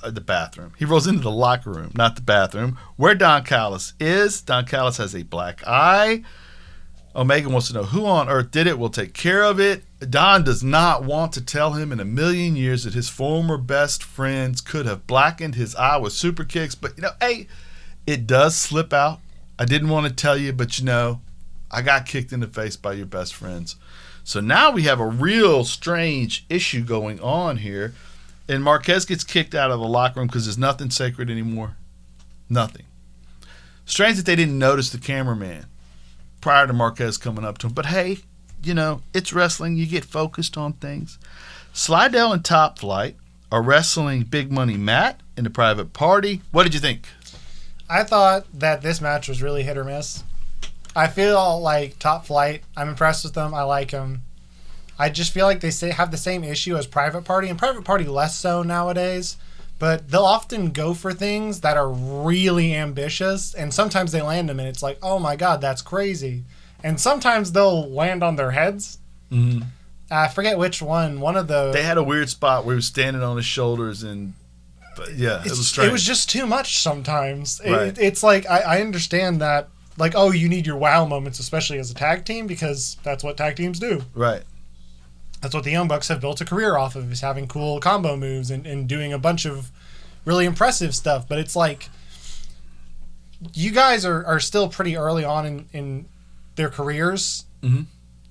the bathroom. He rolls into the locker room, not the bathroom, where Don Callis is. Don Callis has a black eye. Omega wants to know who on earth did it. We'll take care of it. Don does not want to tell him in a million years that his former best friends could have blackened his eye with super kicks. But, hey, it does slip out. I didn't want to tell you, but, I got kicked in the face by your best friends. So now we have a real strange issue going on here. And Marquez gets kicked out of the locker room because there's nothing sacred anymore. Nothing. Strange that they didn't notice the cameraman prior to Marquez coming up to him. But hey, it's wrestling. You get focused on things. Slidell and Top Flight are wrestling Big Money Matt in the Private Party. What did you think?
I thought that this match was really hit or miss. I feel like Top Flight, I'm impressed with them. I like them. I just feel like they have the same issue as Private Party, and Private Party less so nowadays. But they'll often go for things that are really ambitious, and sometimes they land them, and it's like, oh my god, that's crazy. And sometimes they'll land on their heads.
Mm-hmm.
I forget which one. One of the...
They had a weird spot where he was standing on his shoulders, and it was strange.
It was just too much sometimes.
Right.
It's like, I understand that, like, oh, you need your wow moments, especially as a tag team, because that's what tag teams do.
Right.
That's what the Young Bucks have built a career off of, is having cool combo moves and doing a bunch of really impressive stuff. But it's like, you guys are still pretty early on in their careers.
Mm-hmm.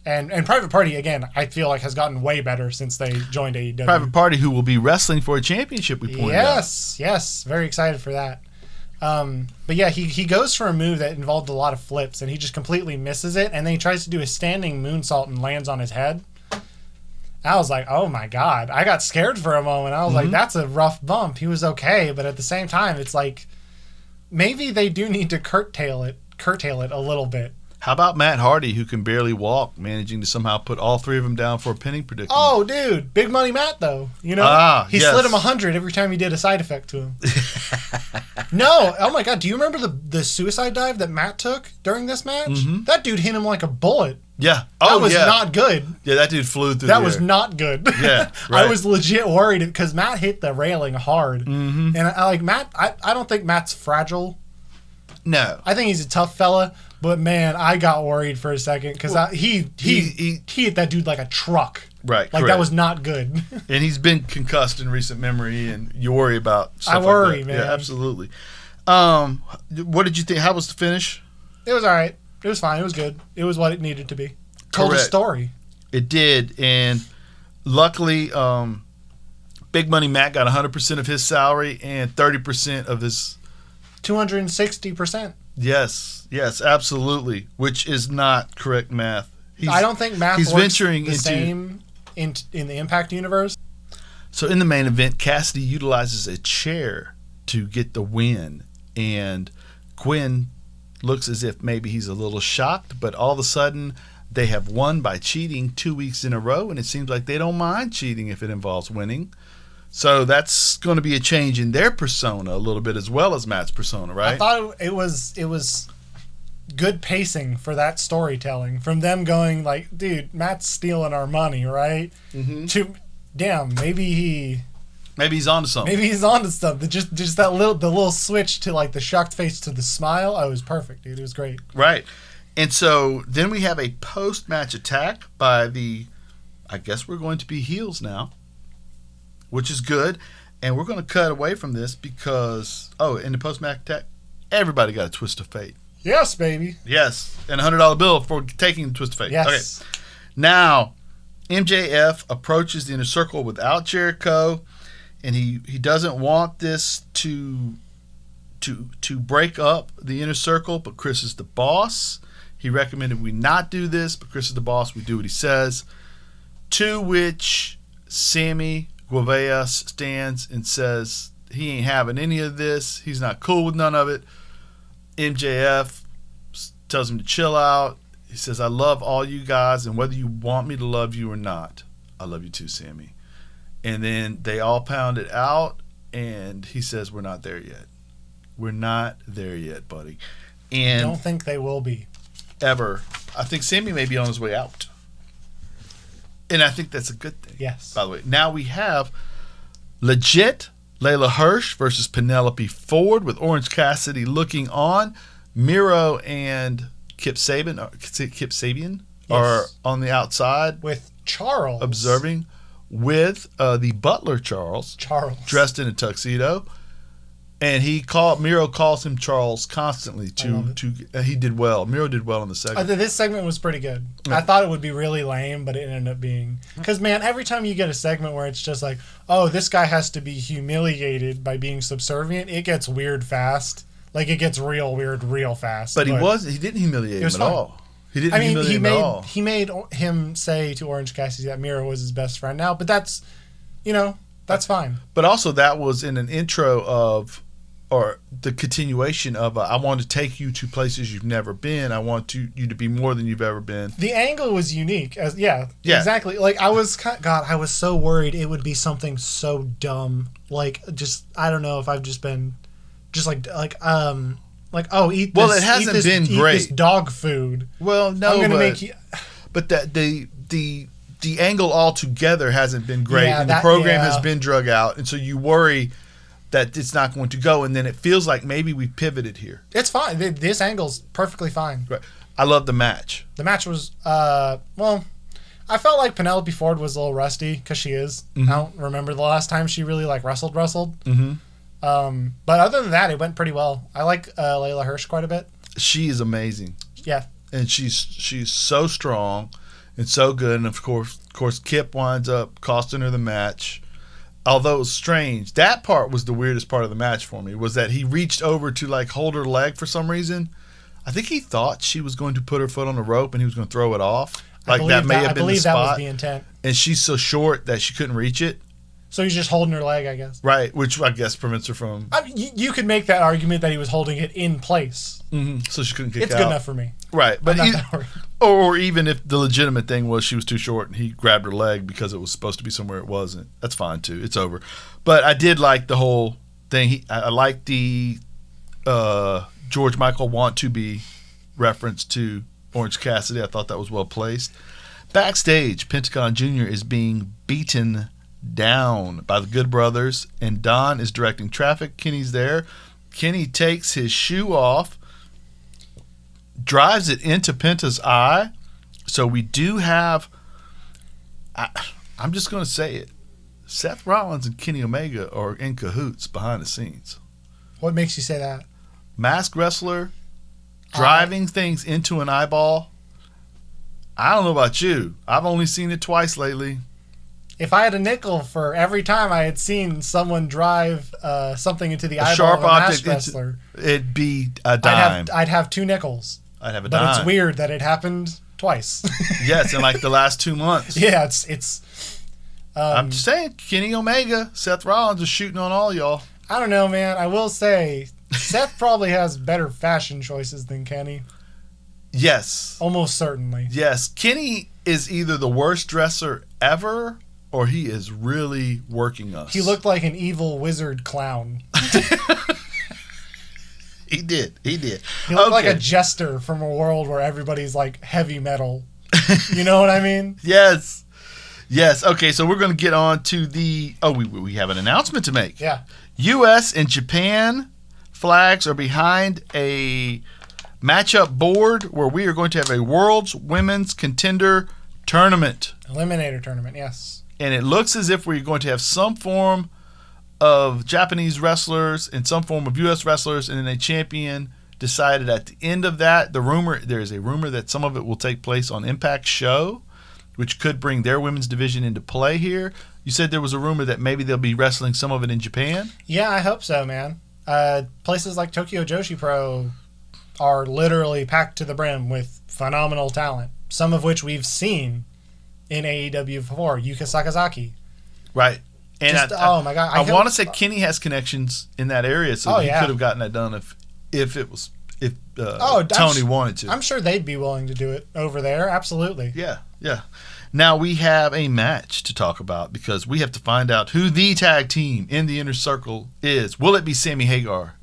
And Private Party, again, I feel like has gotten way better since they joined AEW.
Private Party, who will be wrestling for a championship, we pointed out.
Yes. Very excited for that. But yeah, he goes for a move that involved a lot of flips, and he just completely misses it. And then he tries to do a standing moonsault and lands on his head. I was like, oh my god. I got scared for a moment. I was like, that's a rough bump. He was okay, but at the same time, it's like, maybe they do need to curtail it a little bit.
How about Matt Hardy, who can barely walk, managing to somehow put all three of them down for a pinning predicament?
Oh, dude. Big Money Matt, though. He
yes.
slid him 100 every time he did a side effect to him. No. Oh, my God. Do you remember the suicide dive that Matt took during this match? Mm-hmm. That dude hit him like a bullet.
Yeah.
That was not good.
Yeah, that dude flew through
That was not good.
Yeah, right.
I was legit worried because Matt hit the railing hard. Mm-hmm. And I like Matt. I don't think Matt's fragile.
No.
I think he's a tough fella. But man, I got worried for a second because he hit that dude like a truck.
Right.
Like, correct. That was not good.
And he's been concussed in recent memory, and you worry about stuff
I worry,
like that.
man.
Yeah, absolutely. What did you think? How was the finish?
It was all right. It was fine. It was good. It was what it needed to be. Told
Correct.
a story.
It did, and luckily, Big Money Matt got 100% of his salary and 30% of his
260%.
Yes, absolutely. Which is not correct math.
I don't think math
works
venturing the same in the Impact universe.
So in the main event, Cassidy utilizes a chair to get the win, and Quinn looks as if maybe he's a little shocked, but all of a sudden they have won by cheating 2 weeks in a row, and it seems like they don't mind cheating if it involves winning. So that's going to be a change in their persona a little bit, as well as Matt's persona, right?
I thought it was good pacing for that storytelling, from them going like, dude, Matt's stealing our money, right? Mm-hmm. To, damn, maybe he's onto something. Maybe he's onto something. Just the little switch to like the shocked face to the smile. Oh, it was perfect, dude. It was great.
Right. And so then we have a post-match attack by I guess we're going to be heels now, which is good. And we're going to cut away from this because, in the post-match attack, everybody got a twist of fate.
Yes, baby.
Yes. And a $100 bill for taking the twist of fate.
Yes.
Okay. Now, MJF approaches the Inner Circle without Jericho, and he doesn't want this to break up the Inner Circle, but Chris is the boss. He recommended we not do this, but Chris is the boss. We do what he says. To which Sammy Guevara stands and says he ain't having any of this. He's not cool with none of it. MJF tells him to chill out. He says, I love all you guys, and whether you want me to love you or not, I love you too, Sammy. And then they all pound it out, and he says, we're not there yet. We're not there yet, buddy. And
Don't think they will be.
Ever. I think Sammy may be on his way out. And I think that's a good thing.
Yes.
By the way, now we have legit Layla Hirsch versus Penelope Ford with Orange Cassidy looking on. Miro and Kip Sabian are on the outside
with Charles
observing with the butler Charles dressed in a tuxedo. And Miro calls him Charles constantly. He did well. Miro did well in the segment.
This segment was pretty good. I thought it would be really lame, but it ended up being... Because, man, every time you get a segment where it's just like, oh, this guy has to be humiliated by being subservient, it gets weird fast. Like, it gets real weird real fast.
But he didn't humiliate him at all. He didn't humiliate him at all.
He made him say to Orange Cassidy that Miro was his best friend now, but that's, that's fine.
But also that was in an intro of... or the continuation of I want to take you to places you've never been. I want you to be more than you've ever been.
The angle was unique. Yeah, exactly. Like I was so worried it would be something so dumb. Like just I don't know if I've just been just eat this.
Well, it hasn't been great.
This dog food.
Well, no,
I'm gonna make you.
But that the angle altogether hasn't been great, and the program has been drug out, and so you worry that it's not going to go, and then it feels like maybe we pivoted here.
It's fine. This angle's perfectly fine.
Right. I love the match.
The match was, I felt like Penelope Ford was a little rusty, because she is.
Mm-hmm.
I don't remember the last time she really, wrestled.
Mm-hmm.
But other than that, it went pretty well. I like Layla Hirsch quite a bit.
She is amazing.
Yeah.
And she's so strong and so good, and of course Kip winds up costing her the match. Although it was strange, that part was the weirdest part of the match for me, was that he reached over to hold her leg for some reason. I think he thought she was going to put her foot on the rope and he was going to throw it off. That may have been the spot.
That was the intent.
And she's so short that she couldn't reach it.
So he's just holding her leg, I guess.
Right, which I guess prevents her from...
you could make that argument that he was holding it in place.
Mm-hmm. So she couldn't kick out.
It's good enough for me.
Right. But or even if the legitimate thing was she was too short and he grabbed her leg because it was supposed to be somewhere it wasn't. That's fine, too. It's over. But I did like the whole thing. I liked the George Michael Want to Be reference to Orange Cassidy. I thought that was well placed. Backstage, Pentagon Jr. is being beaten down by the Good Brothers, and Don is directing traffic. Kenny's there. Kenny takes his shoe off, drives it into Penta's eye. So we do have, I'm just going to say it, Seth Rollins and Kenny Omega are in cahoots behind the scenes.
What makes you say that?
Masked wrestler driving things into an eyeball. I don't know about you. I've only seen it twice lately.
If I had a nickel for every time I had seen someone drive something into the eyeball of a masked wrestler,
it'd be a dime.
I'd have 2 nickels.
I'd have a dime.
But it's weird that it happened twice.
Yes, in the last 2 months.
Yeah, it's.
I'm just saying, Kenny Omega, Seth Rollins is shooting on all y'all.
I don't know, man. I will say, Seth probably has better fashion choices than Kenny.
Yes.
Almost certainly.
Yes. Kenny is either the worst dresser ever, or he is really working us.
He looked like an evil wizard clown.
He did. He
looked like a jester from a world where everybody's heavy metal. You know what I mean?
Yes. Okay, so we're going to get on to the... Oh, we have an announcement to make.
Yeah.
U.S. and Japan flags are behind a matchup board where we are going to have a World's Women's Contender Tournament.
Eliminator tournament, yes.
And it looks as if we're going to have some form of Japanese wrestlers and some form of U.S. wrestlers, and then a champion decided at the end of that. There is a rumor that some of it will take place on Impact Show, which could bring their women's division into play here. You said there was a rumor that maybe they'll be wrestling some of it in Japan?
Yeah, I hope so, man. Places like Tokyo Joshi Pro are literally packed to the brim with phenomenal talent, some of which we've seen in AEW before. Yuka Sakazaki.
Right. And
oh my God.
I want to say Kenny has connections in that area, so he could have gotten that done if it was if Tony wanted to.
I'm sure they'd be willing to do it over there. Absolutely.
Yeah. Now we have a match to talk about because we have to find out who the tag team in the Inner Circle is. Will it be Sammy Hagar?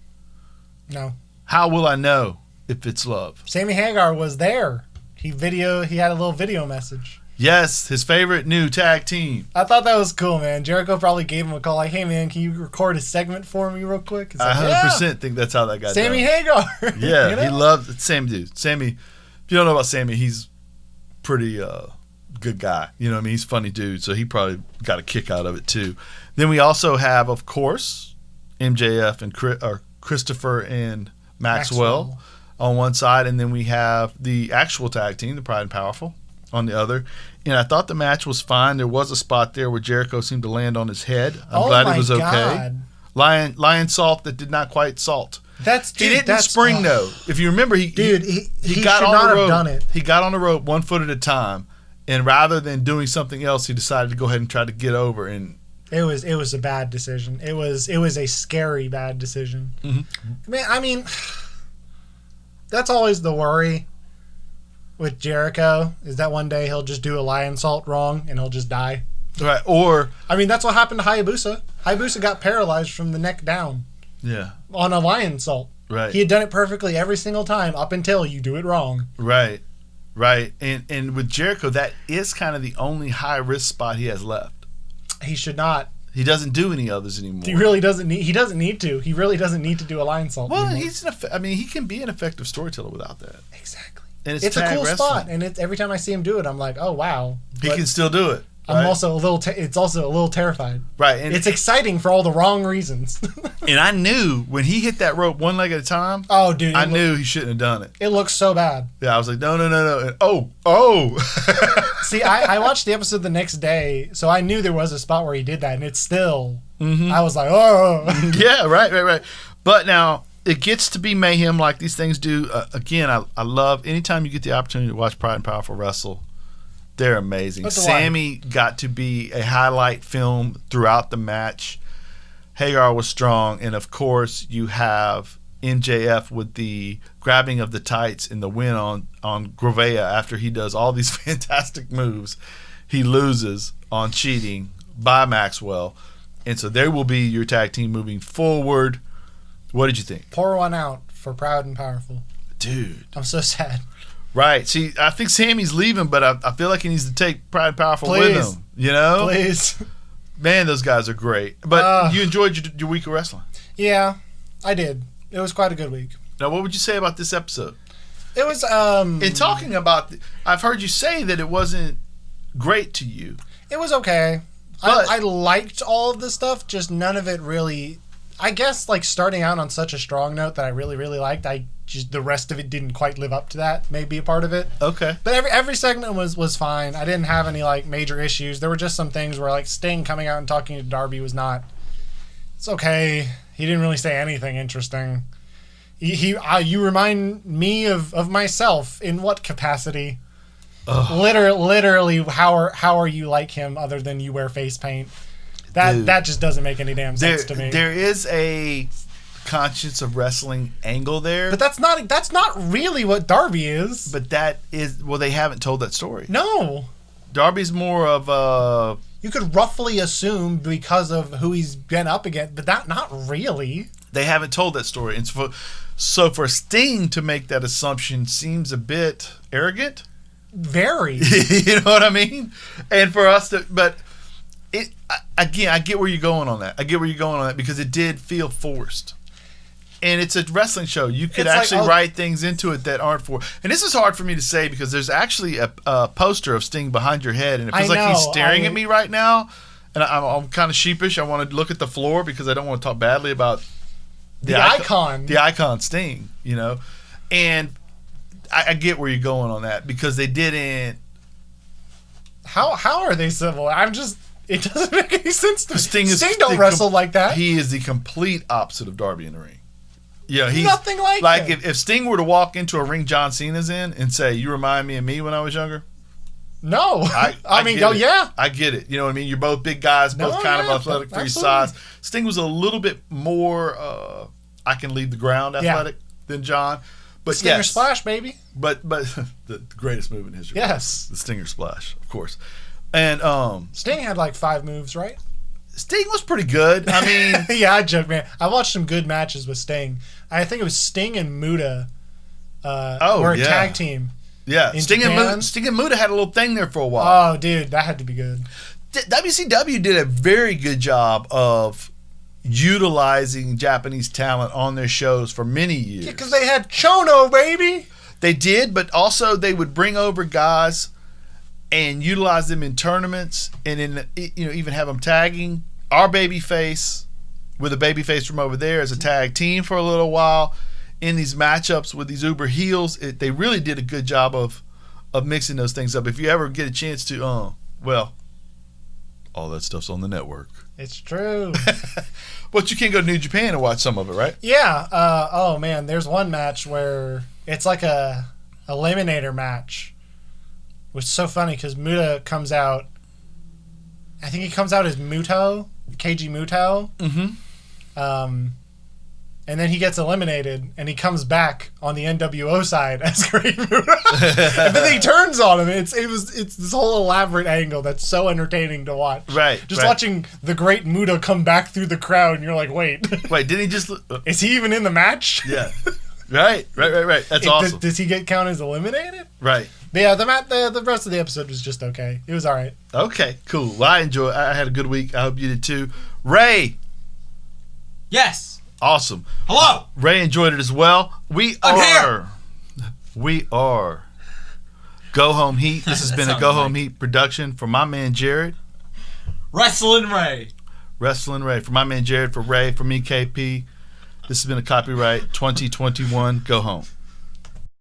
No.
How will I know if it's love?
Sammy Hagar was there. He had a little video message.
Yes, his favorite new tag team.
I thought that was cool, man. Jericho probably gave him a call like, hey, man, can you record a segment for me real quick?
I 100% think that's how that got
Sammy
done.
Hagar.
Yeah,
You know?
he loves same dude. Sammy, if you don't know about Sammy, he's pretty good guy. You know what I mean? He's a funny dude, so he probably got a kick out of it too. Then we also have, of course, MJF and Christopher and Maxwell on one side, and then we have the actual tag team, the Pride and Powerful, on the other. And I thought the match was fine. There was a spot there where Jericho seemed to land on his head. I'm glad he was okay.
God.
Lion salt that did not quite salt. He didn't spring though. If you remember, he got on the rope. Done it. He got on the rope 1 foot at a time, and rather than doing something else, he decided to go ahead and try to get over. And
it was a bad decision. It was a scary bad decision.
Mm-hmm.
Man, I mean, that's always the worry with Jericho, is that one day he'll just do a lion salt wrong and he'll just die.
Right, or
I mean, that's what happened to Hayabusa. Hayabusa got paralyzed from the neck down.
Yeah.
On a lion salt.
Right.
He had done it perfectly every single time up until you do it wrong.
Right. And with Jericho, that is kind of the only high risk spot he has left.
He should not.
He doesn't do any others anymore.
He really doesn't need. He doesn't need to. He really doesn't need to do a lion salt.
Well,
anymore.
he can be an effective storyteller without that.
Exactly.
And
it's a cool
wrestling.
spot, and every time I see him do it, I'm like, oh wow.
He can still do it.
Right? I'm also a little. It's also a little terrified.
Right. And
it's exciting for all the wrong reasons.
And I knew when he hit that rope one leg at a time.
Oh, dude!
I knew he shouldn't have done it.
It looks so bad.
Yeah, I was like, no. And, oh.
See, I watched the episode the next day, so I knew there was a spot where he did that, and it's still.
Mm-hmm.
I was like, oh.
Yeah, right. But now it gets to be mayhem like these things do. Again, I love anytime you get the opportunity to watch Pride and Powerful wrestle. They're amazing. Sammy got to be a highlight film throughout the match. Hagar was strong, and of course you have MJF with the grabbing of the tights and the win on Grovea after he does all these fantastic moves. He loses on cheating by Maxwell, and so there will be your tag team moving forward. What did you think?
Pour one out for Proud and Powerful.
Dude.
I'm so sad.
Right. See, I think Sammy's leaving, but I feel like he needs to take Pride and Powerful with him. You know?
Please.
Man, those guys are great. But you enjoyed your week of wrestling.
Yeah, I did. It was quite a good week.
Now, what would you say about this episode?
It was...
In talking about... I've heard you say that it wasn't great to you.
It was okay.
But,
I liked all of the stuff, just none of it really... I guess, like, starting out on such a strong note that I really, really liked, the rest of it didn't quite live up to that. Maybe a part of it.
Okay.
But every segment was fine. I didn't have any, like, major issues. There were just some things where, like, Sting coming out and talking to Darby was not... It's okay. He didn't really say anything interesting. You remind me of myself. In what capacity? Ugh. Literally, how are you like him other than you wear face paint? That just doesn't make any damn sense to me.
There is a conscience of wrestling angle there,
but that's not really what Darby is.
But that is they haven't told that story.
No, Darby's
more of a.
You could roughly assume because of who he's been up against, but not really.
They haven't told that story, and so for Sting to make that assumption seems a bit arrogant.
Very.
You know what I mean? And for us to, but. I get where you're going on that. Because it did feel forced. And it's a wrestling show. You could write things into it that aren't for. And this is hard for me to say because there's actually a poster of Sting behind your head, and it feels like he's staring at me right now. And I'm kind of sheepish. I want to look at the floor because I don't want to talk badly about
the icon.
The icon Sting, you know. And I get where you're going on that because they didn't.
How are they civil? It doesn't make any sense to me. Sting don't wrestle like that.
He is the complete opposite of Darby in the ring. Yeah, he's
nothing like him.
If Sting were to walk into a ring John Cena's in and say, "You remind me of me when I was younger."
No, I mean, yeah,
I get it. You know what I mean? You're both big guys, both kind of athletic for your size. Sting was a little bit more I can leave the ground athletic than John, But
Stinger
yes,
Splash, baby.
But the greatest move in history.
Yes.
The Stinger Splash, of course. And
Sting had like 5 moves, right?
Sting was pretty good. I mean,
yeah, I joke, man. I watched some good matches with Sting. I think it was Sting and Muta were a tag team.
Yeah, Sting and Muta had a little thing there for a while.
Oh, dude, that had to be good.
WCW did a very good job of utilizing Japanese talent on their shows for many years.
Yeah, because they had Chono, baby.
They did, but also they would bring over guys and utilize them in tournaments, and in even have them tagging our babyface with a babyface from over there as a tag team for a little while in these matchups with these uber heels. They really did a good job of mixing those things up. If you ever get a chance to, all that stuff's on the network.
It's true.
But you can't go to New Japan and watch some of it, right?
Yeah. Oh man, there's one match where it's like a eliminator match, which is so funny because Muta comes out. I think he comes out as Muto, KG Muto.
Mm-hmm.
And then he gets eliminated, and he comes back on the NWO side as Great Muta. And then he turns on him. It's this whole elaborate angle that's so entertaining to watch.
Right.
Just watching the Great Muta come back through the crowd, and you're like, wait,
didn't he just?
Is he even in the match?
Yeah. Right. That's awesome.
Does he get counted as eliminated?
Right.
But yeah, the rest of the episode was just okay. It was all right.
Okay, cool. Well, I had a good week. I hope you did too. Ray.
Yes.
Awesome.
Hello.
Ray enjoyed it as well. We are Go Home Heat. This has been a Go Home Heat production for my man Jared.
Rastlin Ray.
For my man Jared, for Ray, for me KP. This has been a copyright 2021 Go Home.